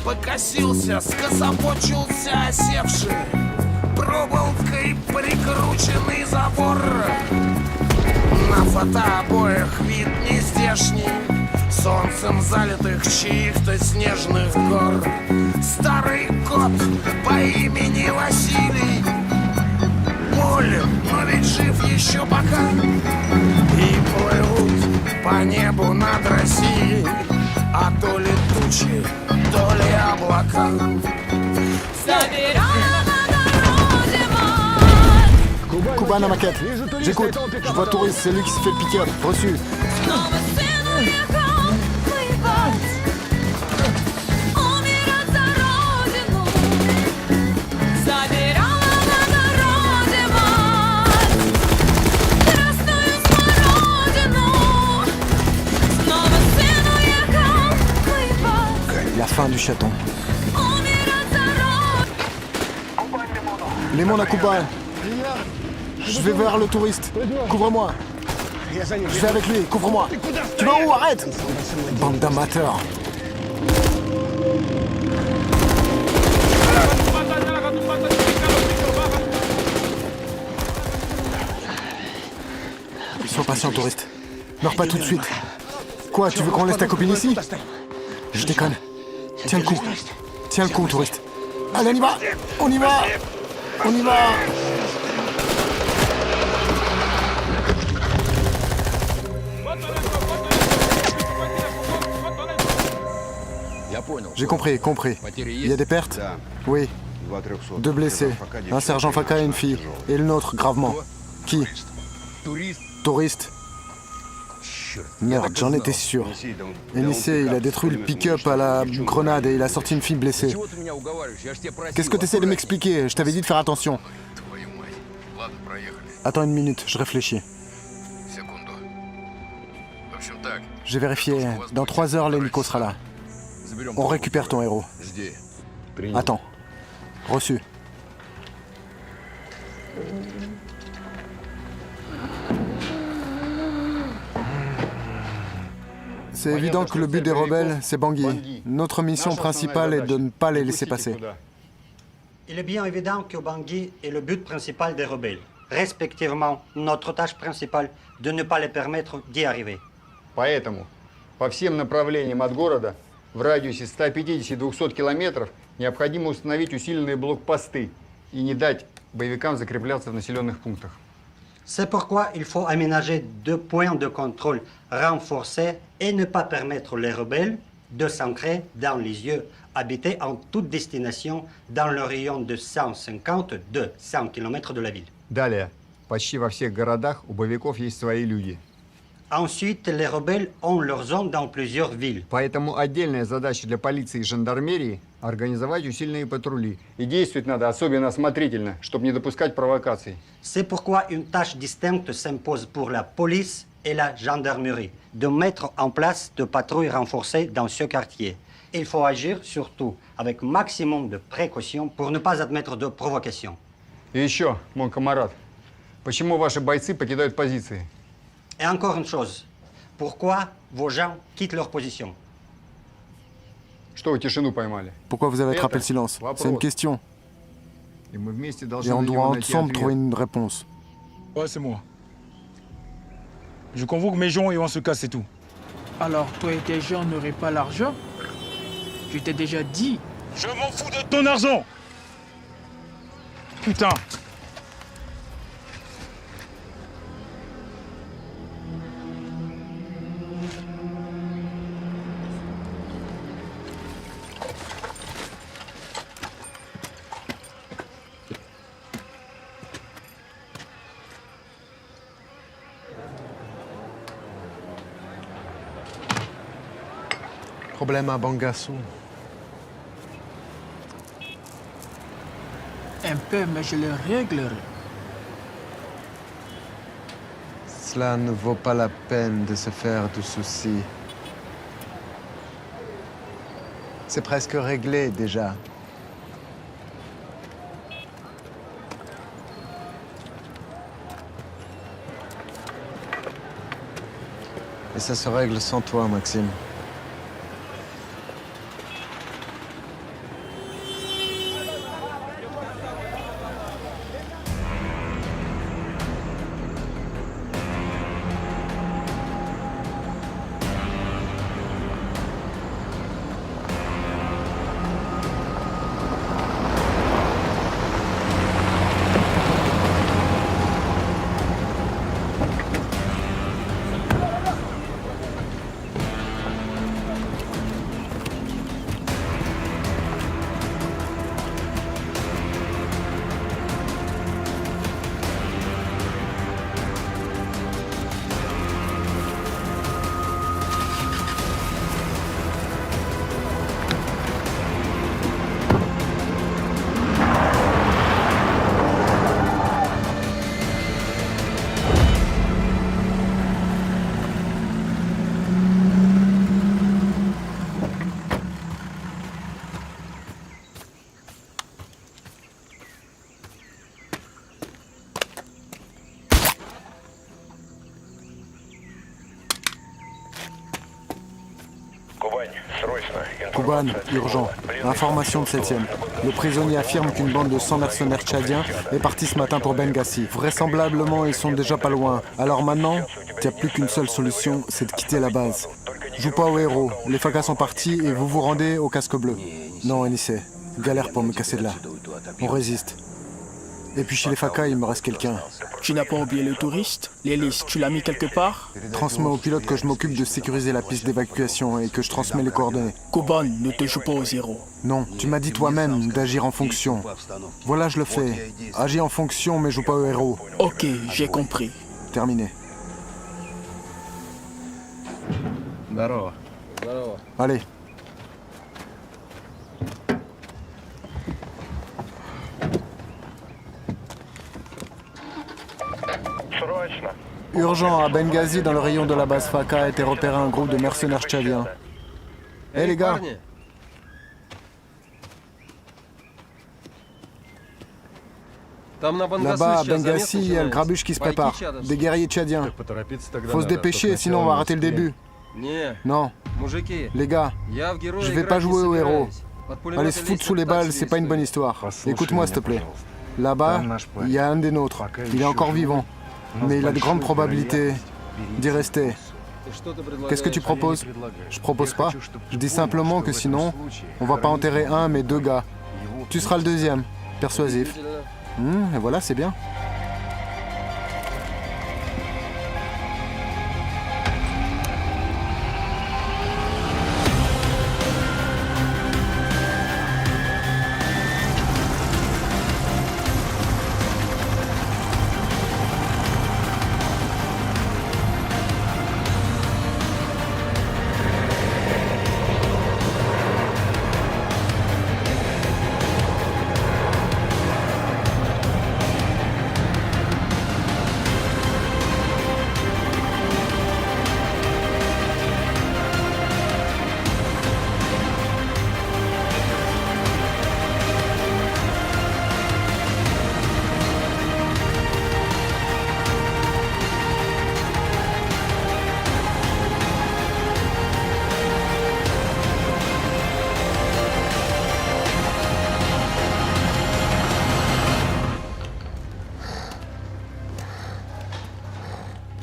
Покосился, скособочился осевший, проволокой прикрученный забор. На фотообоях вид нездешний, солнцем залитых чьих-то снежных гор. Старый кот по имени Василий, болен, но ведь жив еще пока. И плывут по небу над Россией, а то ли тучи, то ли облака. Kuban à maquette. J'écoute. Je vois Touriste, c'est lui qui se fait le pick-up. Reçu. La fin du chaton. Limon à Kuban. Je vais vers le touriste. Couvre-moi. Je vais avec lui. Couvre-moi. Tu vas où? Arrête. Bande d'amateurs. Sois patient, touriste. Meurs pas tout de suite. Quoi, tu veux qu'on laisse ta copine ici? Je déconne. Tiens le coup. Tiens le coup, touriste. Allez, on y va. On y va. On y va. J'ai compris. Il y a des pertes? Oui. 2 blessés. Un sergent Faka et une fille. Et le nôtre, gravement. Qui? Touriste. Merde, j'en étais sûr. Enissé, il a détruit le pick-up à la grenade et il a sorti une fille blessée. Qu'est-ce que tu essaies de m'expliquer? Je t'avais dit de faire attention. Attends une minute, je réfléchis. В общем так, J'ai vérifié. Dans 3 heures, l'hélico sera là. On récupère ton héros. Attends. Reçu. C'est évident que le but des rebelles, c'est Bangui. Notre mission principale est de ne pas les laisser passer. Il est bien évident que Bangui est le but principal des rebelles. Respectivement, notre tâche principale de ne pas les permettre d'y arriver. Поэтому по всем направлениям от города в радиусе 150-200 километров необходимо установить усиленные блокпосты и не дать боевикам закрепляться в населенных пунктах. C'est pourquoi il faut aménager 2 points de contrôle renforcés et ne pas permettre les rebelles de s'ancrer dans les lieux habités en toute destination dans le rayon de 150-200 km de la ville. Далее, почти во всех городах у боевиков есть свои люди. Ensuite, les rebelles ont leur zone dans plusieurs villes. Поэтому отдельная задача для полиции и жандармерии – организовать усиленные патрули. И действовать надо особенно осмотрительно, чтобы не допускать провокаций. C'est pourquoi une tâche distincte s'impose pour la police et la gendarmerie, de mettre en place de patrouilles renforcées dans ce quartier. Il faut agir surtout avec maximum de précaution pour ne pas admettre de provocation. И еще, мой камарад, почему ваши бойцы покидают позиции? Et encore une chose, pourquoi vos gens quittent leur position? Что вы тишину поймали? Pourquoi vous avez attrapé le silence? C'est une question. Et on doit ensemble trouver une réponse. Ouais, c'est moi. Je convoque mes gens et on se casse, c'est tout. Alors, toi et tes gens n'auraient pas l'argent? Je t'ai déjà dit. Je m'en fous de ton argent! Putain! Problème à Bangassou. Un peu, mais je le réglerai. Cela ne vaut pas la peine de se faire de soucis. C'est presque réglé déjà. Et ça se règle sans toi, Maxime. Kuban, urgent. Information de 7e. Le prisonnier affirme qu'une bande de 100 mercenaires tchadiens est partie ce matin pour Benghazi. Vraisemblablement, ils sont déjà pas loin. Alors maintenant, il n'y a plus qu'une seule solution, c'est de quitter la base. Joue pas au héros. Les Fakas sont partis et vous vous rendez au casque bleu. Non, Enissé. Galère pour me casser de là. On résiste. Et puis chez les Fakas, il me reste quelqu'un. Tu n'as pas oublié le touriste? L'hélice, tu l'as mis quelque part? Transmets au pilote que je m'occupe de sécuriser la piste d'évacuation et que je transmets les coordonnées. Kuban, ne te joue pas au zéro. Non, tu m'as dit toi-même d'agir en fonction. Voilà, je le fais. Agis en fonction, mais joue pas au héros. Ok, j'ai compris. Terminé. Здорово. Allez. Urgent, à Benghazi, dans le rayon de la base Faka, a été repéré un groupe de mercenaires tchadiens. Hé les gars! Là-bas, à Benghazi, il y a le grabuge qui se prépare. Des guerriers tchadiens. Faut se dépêcher, sinon on va rater le début. Non. Les gars, je vais pas jouer au héros. Aller se foutre sous les balles, c'est pas une bonne histoire. Écoute-moi, s'il te plaît. Là-bas, il y a un des nôtres. Il est encore vivant. Mais il a de grandes probabilités d'y rester. Qu'est-ce que tu proposes? Je propose pas. Je dis simplement que sinon, on va pas enterrer un, mais deux gars. Tu seras le deuxième. Persuasif. Et voilà, c'est bien.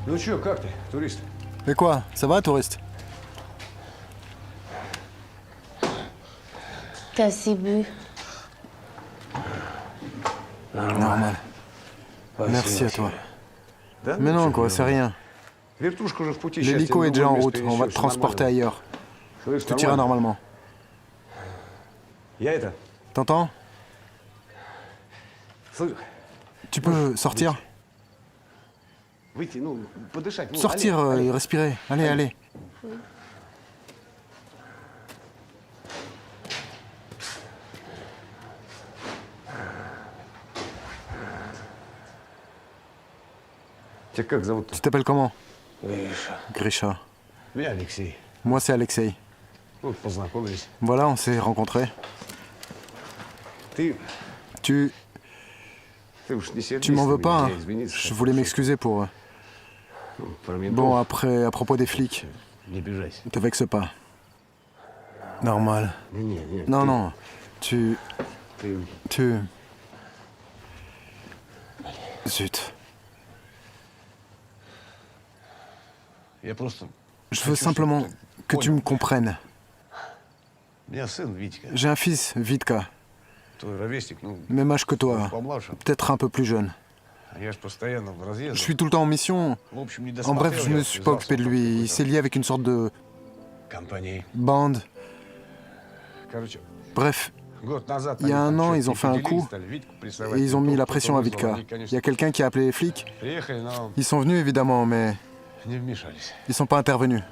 Ну чё, как ты, турист? Et quoi? Ça va, touriste? T'as assez bu. Normal. Merci à toi. Mais non, quoi, c'est rien. L'hélico est déjà en route, on va te transporter ailleurs. Tout ira normalement. T'entends? Tu peux sortir? Sortir et respirer. Allez, allez. Tu t'appelles comment? Grisha. Moi, c'est Alexei. Voilà, on s'est rencontrés. Tu m'en veux pas, hein? Je voulais m'excuser pour... Bon, après, à propos des flics, ne te vexe pas. Normal. Non, non, tu... Zut. Je veux simplement que tu me comprennes. J'ai un fils, Vitka. Même âge que toi, peut-être un peu plus jeune. Je suis tout le temps en mission. En bref, je ne me suis pas occupé de lui. Il s'est lié avec une sorte de... bande. Bref, il y a un an, ils ont fait un coup et ils ont mis la pression à Vitka. Il y a quelqu'un qui a appelé les flics. Ils sont venus, évidemment, mais... ils sont pas intervenus.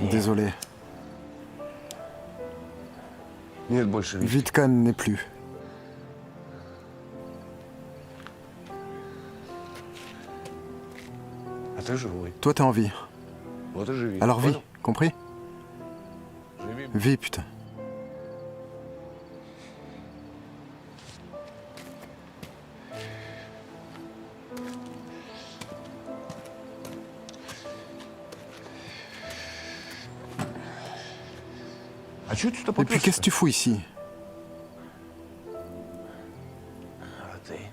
Désolé. Vitka n'est plus. Toi, t'es en vie. Alors vis, compris? Vis, putain. Et puis qu'est-ce que tu fous ici?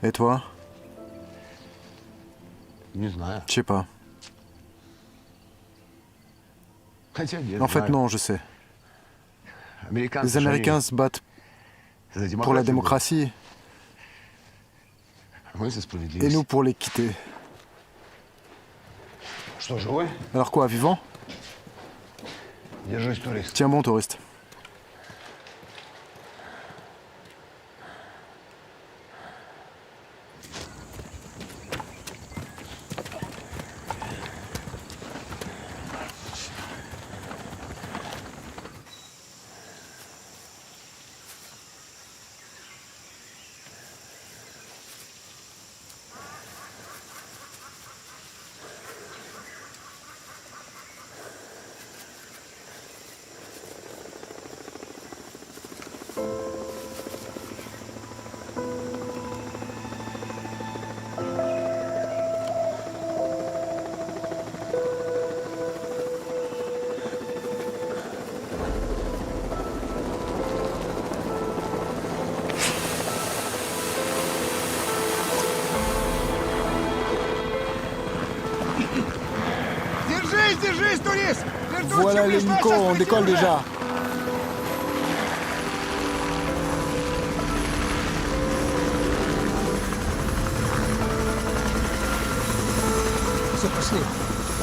Et toi? Je sais pas. En fait, non, je sais. Les Américains se battent pour la démocratie et nous pour l'équité. Alors quoi, vivant? Tiens bon, touriste. Voilà l'hélico, on décolle déjà.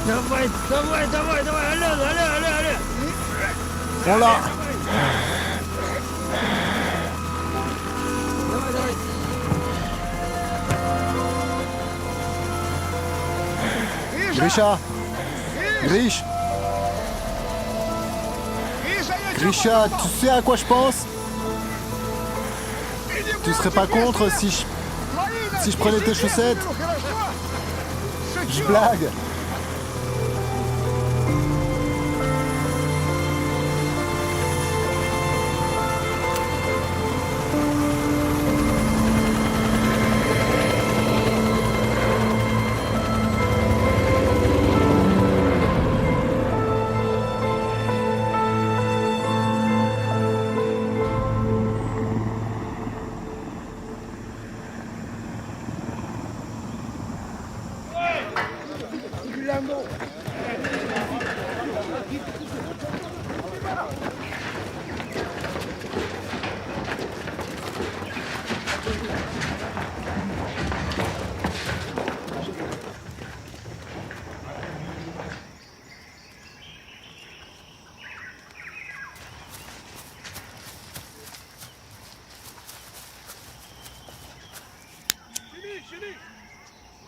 Давай, давай, давай, давай, allez. On l'a. Grisha. Grisha, tu sais à quoi je pense? Tu serais pas contre si je prenais tes chaussettes? Je blague.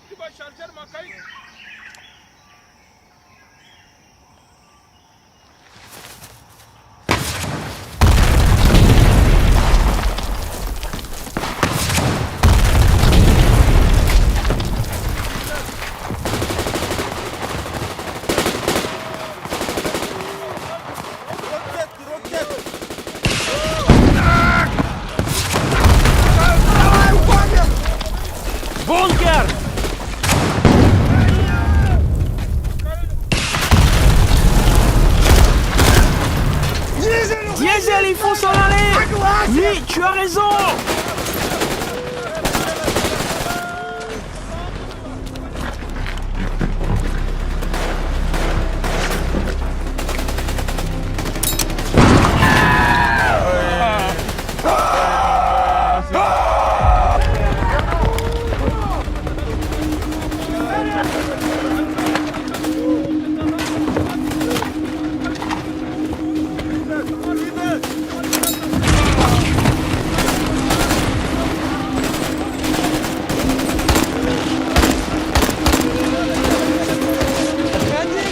Tu vas charger ma caille. Бункер! Diesel, il faut s'en aller! Oui, tu as raison!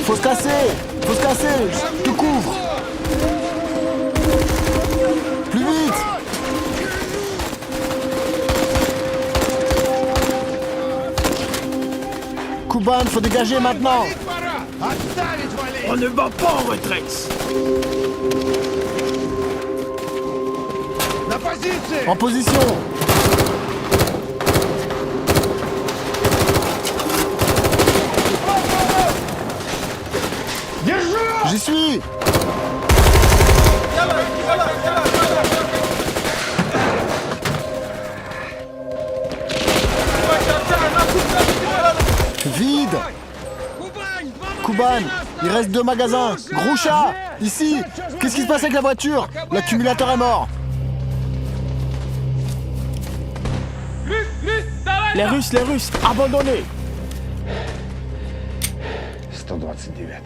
Faut se casser, je te couvre. Plus vite. Kuban, faut dégager maintenant. On ne va pas en retraite. En position. J'y suis. Vide. Kuban, il reste 2 magasins. Groucha, ici. Qu'est-ce qui se passe avec la voiture? L'accumulateur est mort. Les Russes, abandonnés.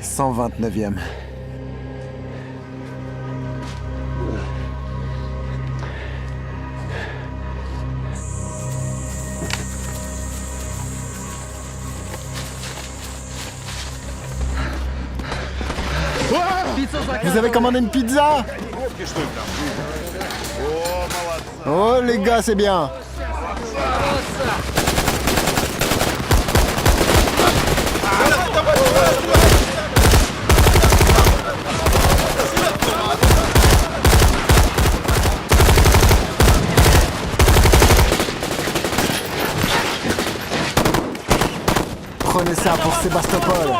129e. Vous avez commandé une pizza? Oh les gars, c'est bien. Prenez ça pour Sébastopol.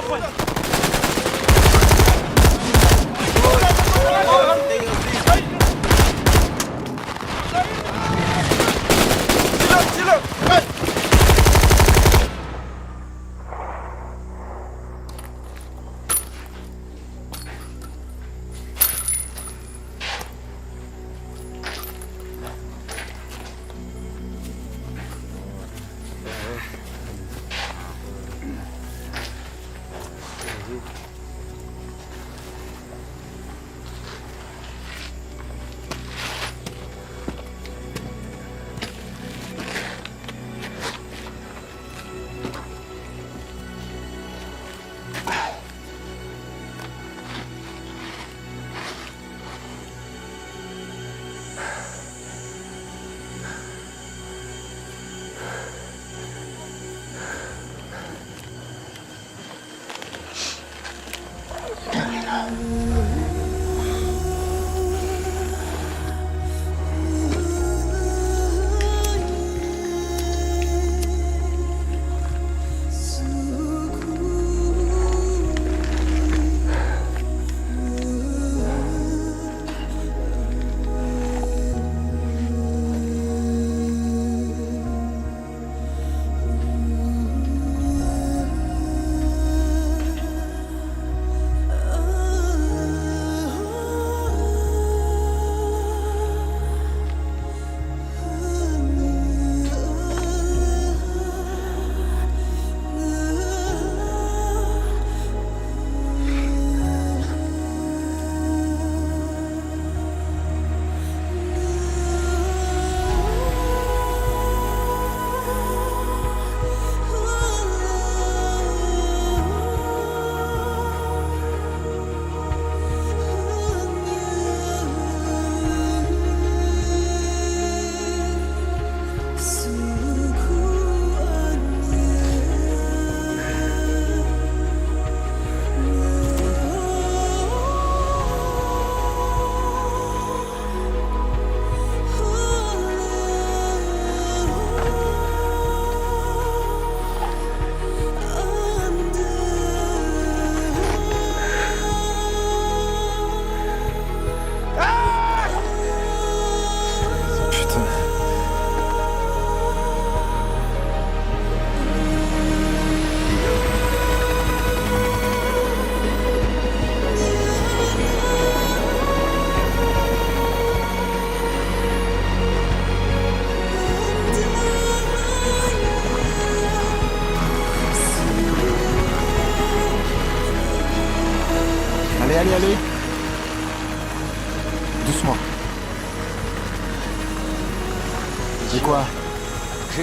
Et quoi?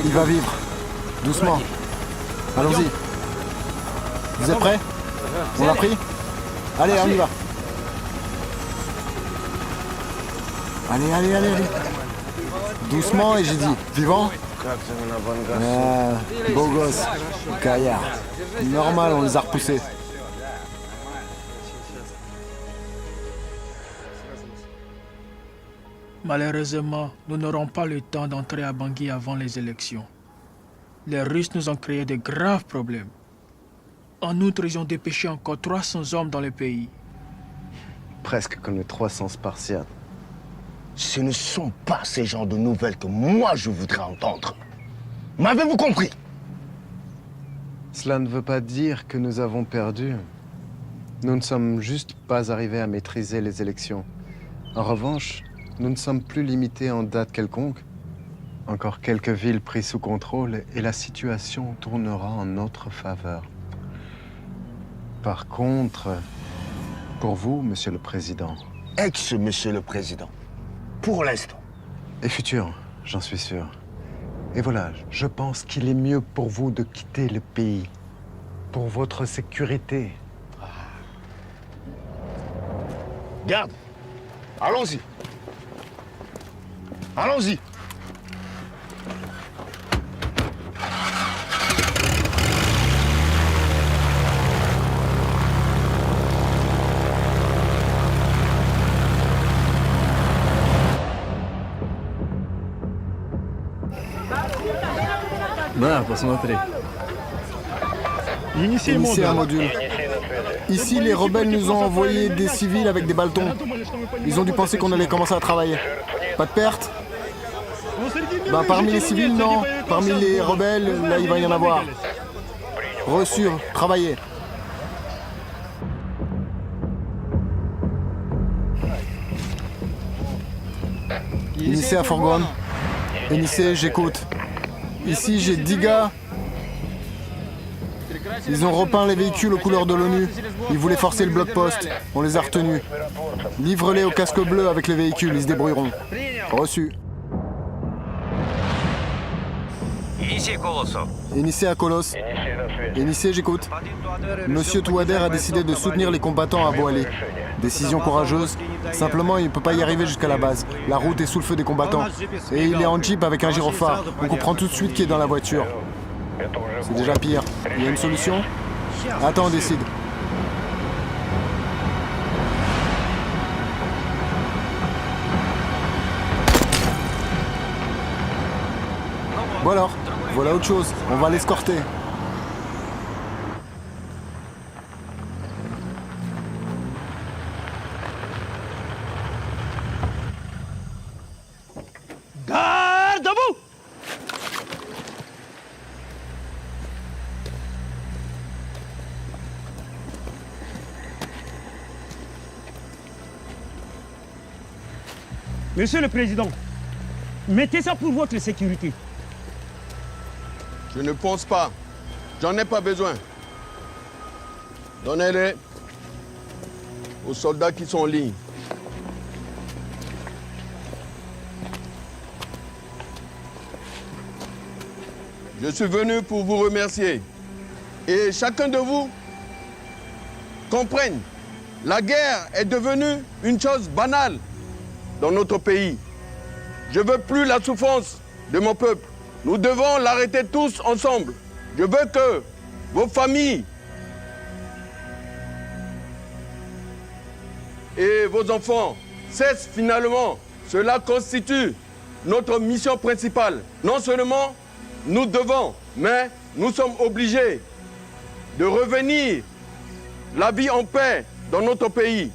Il va vivre. Doucement. Allons-y. Vous êtes prêts? On l'a pris? Allez, on y va. Allez, allez, allez, allez. Doucement, et j'ai dit, vivant? Beau gosse, gaillard. Normal, on les a repoussés. Malheureusement, nous n'aurons pas le temps d'entrer à Bangui avant les élections. Les Russes nous ont créé de graves problèmes. En outre, ils ont dépêché encore 300 hommes dans le pays. Presque comme les 300 Spartiates. Ce ne sont pas ces genres de nouvelles que moi je voudrais entendre. M'avez-vous compris? Cela ne veut pas dire que nous avons perdu. Nous ne sommes juste pas arrivés à maîtriser les élections. En revanche, nous ne sommes plus limités en date quelconque. Encore quelques villes prises sous contrôle et la situation tournera en notre faveur. Par contre, pour vous, Monsieur le Président... Ex-Monsieur le Président. Pour l'instant. Et futur, j'en suis sûr. Et voilà, je pense qu'il est mieux pour vous de quitter le pays. Pour votre sécurité. Garde. Allons-y. Allons-y. Initier un module. Ici, les rebelles nous ont envoyé des civils avec des bâtons. Ils ont dû penser qu'on allait commencer à travailler. Pas de perte? Ben, parmi les civils, non. Parmi les rebelles, là, il va y en avoir. Reçu, travailler. Initié à fourgonne. Initié, j'écoute. Ici, j'ai 10 gars. Ils ont repeint les véhicules aux couleurs de l'ONU. Ils voulaient forcer le bloc-poste. On les a retenus. Livre-les au casque bleu avec les véhicules, ils se débrouilleront. Reçu. Initié à Colos. Initié, j'écoute. Monsieur Touader a décidé de soutenir les combattants à Boalé. Décision courageuse. Simplement, il ne peut pas y arriver jusqu'à la base. La route est sous le feu des combattants. Et il est en jeep avec un gyrophare. On comprend tout de suite qui est dans la voiture. C'est déjà pire. Il y a une solution? Attends, on décide. Bon alors, voilà autre chose. On va l'escorter. Garde debout! Monsieur le Président, mettez ça pour votre sécurité. Je ne pense pas. J'en ai pas besoin. Donnez-les aux soldats qui sont en ligne. Je suis venu pour vous remercier. Et chacun de vous comprenne, la guerre est devenue une chose banale dans notre pays. Je ne veux plus la souffrance de mon peuple. Nous devons l'arrêter tous ensemble. Je veux que vos familles et vos enfants cessent finalement. Cela constitue notre mission principale. Non seulement nous devons, mais nous sommes obligés de revenir la vie en paix dans notre pays.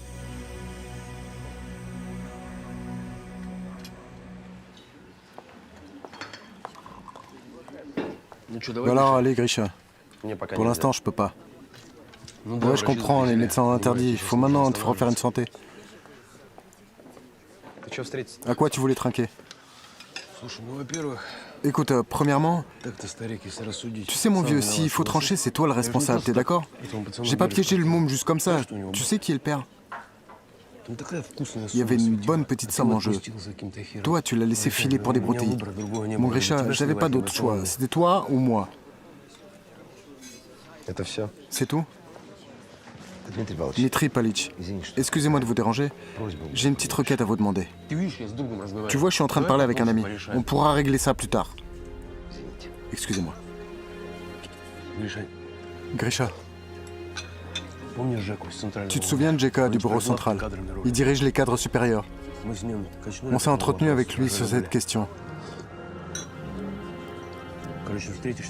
Alors, allez, Grisha. Pour l'instant, je peux pas. Ouais, je comprends, les médecins ont interdit. Il faut maintenant te refaire une santé. À quoi tu voulais trinquer? Écoute, premièrement, tu sais mon vieux, s'il faut trancher, c'est toi le responsable, t'es d'accord? J'ai pas piégé le môme juste comme ça. Tu sais qui est le père? Il y avait une bonne petite somme en jeu. Toi, tu l'as laissé filer pour des broutilles. Mon Grisha, j'avais pas d'autre choix. C'était toi ou moi. C'est tout? Dmitri Palitch, excusez-moi de vous déranger. J'ai une petite requête à vous demander. Tu vois, je suis en train de parler avec un ami. On pourra régler ça plus tard. Excusez-moi. Grisha. Tu te souviens de Jeka du bureau central? Il dirige les cadres supérieurs. On s'est entretenu avec lui sur cette question.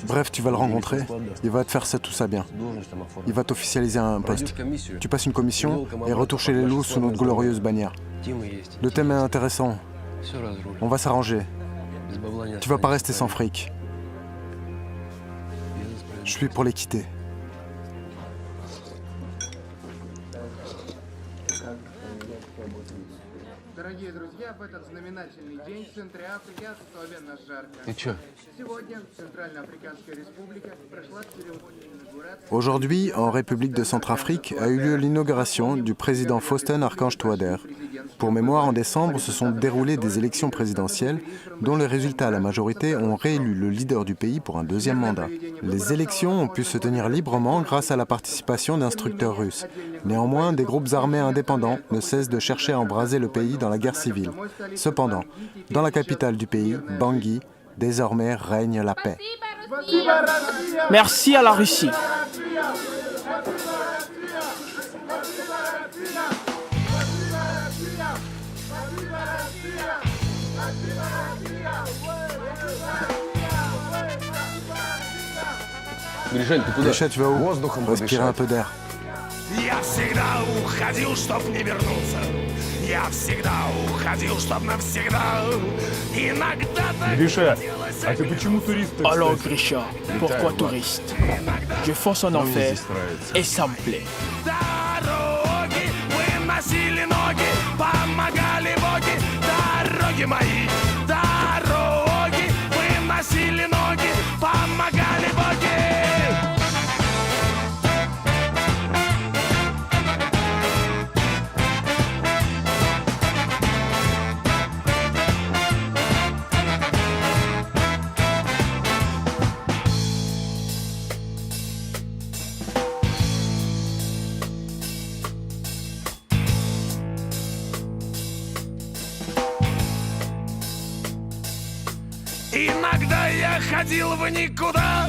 Bref, tu vas le rencontrer, il va te faire tout ça bien. Il va t'officialiser un poste. Tu passes une commission et retour chez les loups sous notre glorieuse bannière. Le thème est intéressant. On va s'arranger. Tu vas pas rester sans fric. Je suis pour les quitter. Aujourd'hui, en République de Centrafrique, a eu lieu l'inauguration du président Faustin Archange Touader. Pour mémoire, en décembre, se sont déroulées des élections présidentielles dont les résultats à la majorité ont réélu le leader du pays pour un deuxième mandat. Les élections ont pu se tenir librement grâce à la participation d'instructeurs russes. Néanmoins, des groupes armés indépendants ne cessent de chercher à embraser le pays dans la guerre civile. Cependant, dans la capitale du pays, Bangui, désormais règne la paix. Merci à la Russie. Grisha, tu vas où? Respirer un peu d'air. Я всегда уходил, чтоб не вернуться. Я всегда уходил, чтоб навсегда. Иногда так Гриша, а ты почему турист? Alors Grisha, pourquoi touriste? Je fonce en enfer et ça me plaît. Дороги выносили ноги, помогали боги. Дороги мои, дороги выносили ноги, помогали боги. Иногда я ходил в никуда,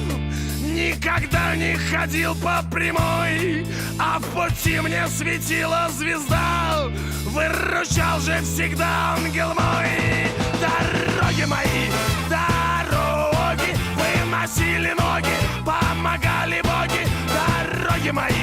никогда не ходил по прямой, а в пути мне светила звезда, выручал же всегда ангел мой. Дороги мои, дороги, выносили ноги, помогали боги. Дороги мои,